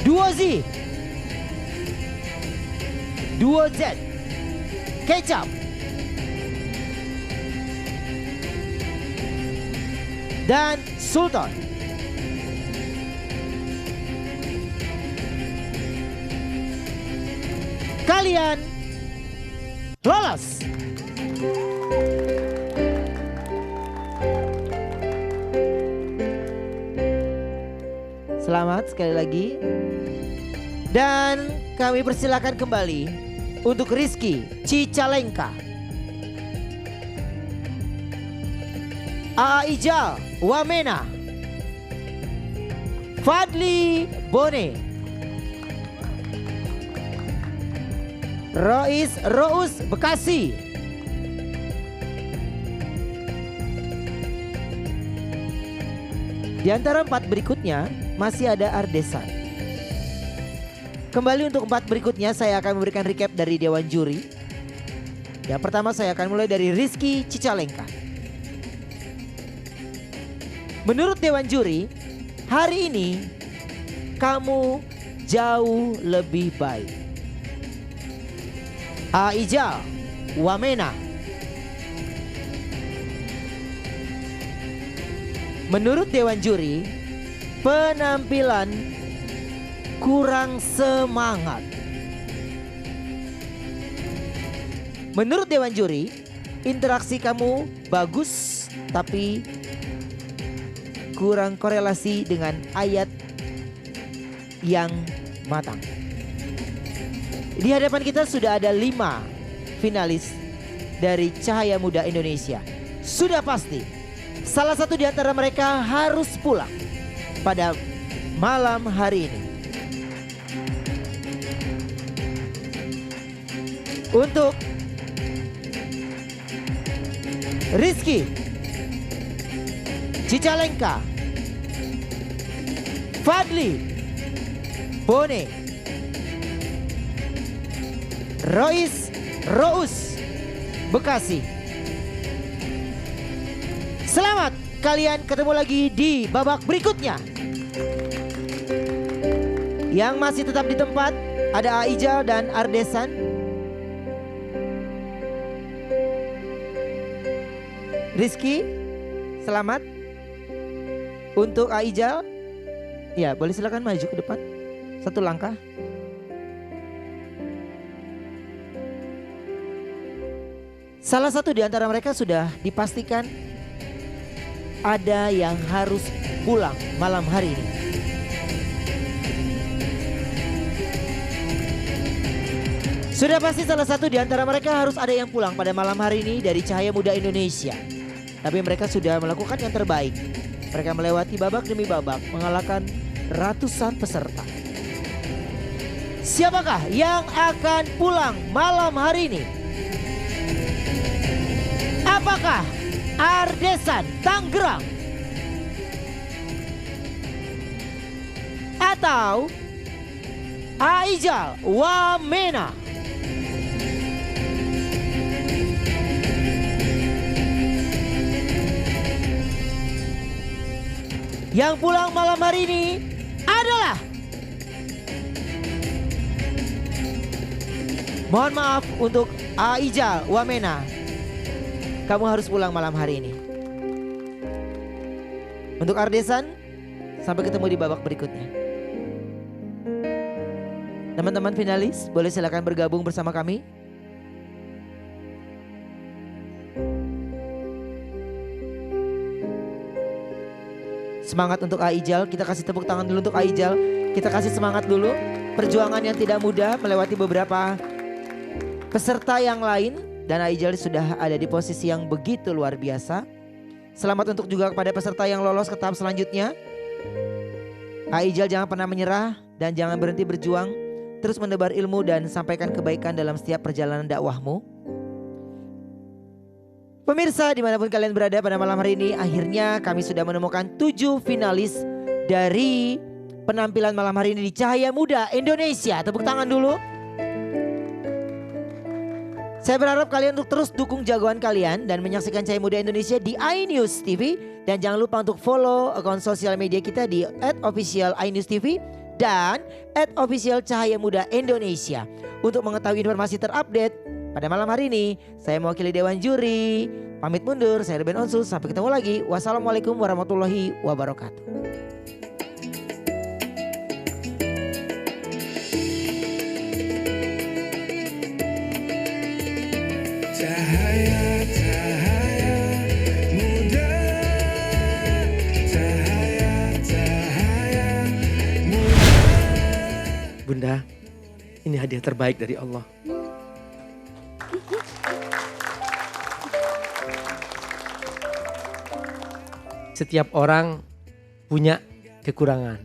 Duo Z, Duo Z Kecap, dan Sultan. Kalian lolos. Selamat sekali lagi. Dan kami persilakan kembali untuk Rizky Cicalengka, Aa Ijal Wamena, Fadli Bone, Rois Bekasi, di antara 4 berikutnya masih ada Ardesan. Kembali untuk 4 berikutnya saya akan memberikan recap dari Dewan Juri. Yang pertama saya akan mulai dari Rizky Cicalengka. Menurut Dewan Juri, hari ini kamu jauh lebih baik. Aijal Wamena, menurut Dewan Juri, penampilan kurang semangat. Menurut Dewan Juri, interaksi kamu bagus tapi kurang korelasi dengan ayat yang matang. Di hadapan kita sudah ada 5 finalis dari Cahaya Muda Indonesia. Sudah pasti salah satu di antara mereka harus pulang pada malam hari ini. Untuk Rizky Cicalengka, Fadli Bone, Rois Bekasi. Selamat, kalian ketemu lagi di babak berikutnya. Yang masih tetap di tempat ada Aijal dan Ardesan. Rizky, selamat. Untuk Aijal, ya boleh silakan maju ke depan 1 langkah. Salah satu di antara mereka sudah dipastikan ada yang harus pulang malam hari ini. Sudah pasti salah satu di antara mereka harus ada yang pulang pada malam hari ini dari Cahaya Muda Indonesia. Tapi mereka sudah melakukan yang terbaik. Mereka melewati babak demi babak, mengalahkan ratusan peserta. Siapakah yang akan pulang malam hari ini? Apakah Ardesan Tanggerang? Atau Aijal Wamena? Yang pulang malam hari ini adalah, mohon maaf untuk Aijal Wamena, kamu harus pulang malam hari ini. Untuk Ardesan, sampai ketemu di babak berikutnya. Teman-teman finalis, boleh silakan bergabung bersama kami. Semangat untuk Aijal, kita kasih tepuk tangan dulu untuk Aijal. Kita kasih semangat dulu. Perjuangan yang tidak mudah melewati beberapa peserta yang lain. Dan Aijal sudah ada di posisi yang begitu luar biasa. Selamat untuk juga kepada peserta yang lolos ke tahap selanjutnya. Aijal jangan pernah menyerah dan jangan berhenti berjuang. Terus menebar ilmu dan sampaikan kebaikan dalam setiap perjalanan dakwahmu. Pemirsa dimanapun kalian berada pada malam hari ini, akhirnya kami sudah menemukan 7 finalis dari penampilan malam hari ini di Cahaya Muda Indonesia. Tepuk tangan dulu. Saya berharap kalian untuk terus dukung jagoan kalian dan menyaksikan Cahaya Muda Indonesia di iNews TV. Dan jangan lupa untuk follow akun sosial media kita di @official_iNewsTV dan @official_Cahaya Muda Indonesia. Untuk mengetahui informasi terupdate pada malam hari ini, saya mewakili Dewan Juri. Pamit mundur, saya Ruben Onsus. Sampai ketemu lagi. Wassalamualaikum warahmatullahi wabarakatuh. Bunda, ini hadiah terbaik dari Allah. Setiap orang punya kekurangan,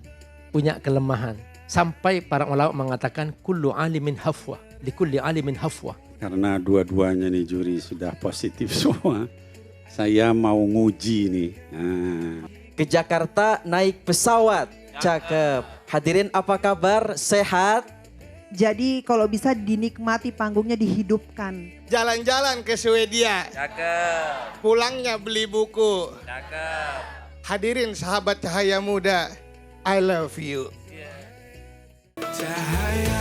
punya kelemahan. Sampai para ulama mengatakan kullu alimin hafwa, likulli alimin hafwa. Karena dua-duanya nih juri sudah positif semua. Saya mau nguji nih. Ke Jakarta naik pesawat. Cakep. Hadirin apa kabar? Sehat? Jadi kalau bisa dinikmati panggungnya, dihidupkan. Jalan-jalan ke Swedia. Cakep. Pulangnya beli buku. Cakep. Hadirin sahabat Cahaya Muda, I love you. Cahaya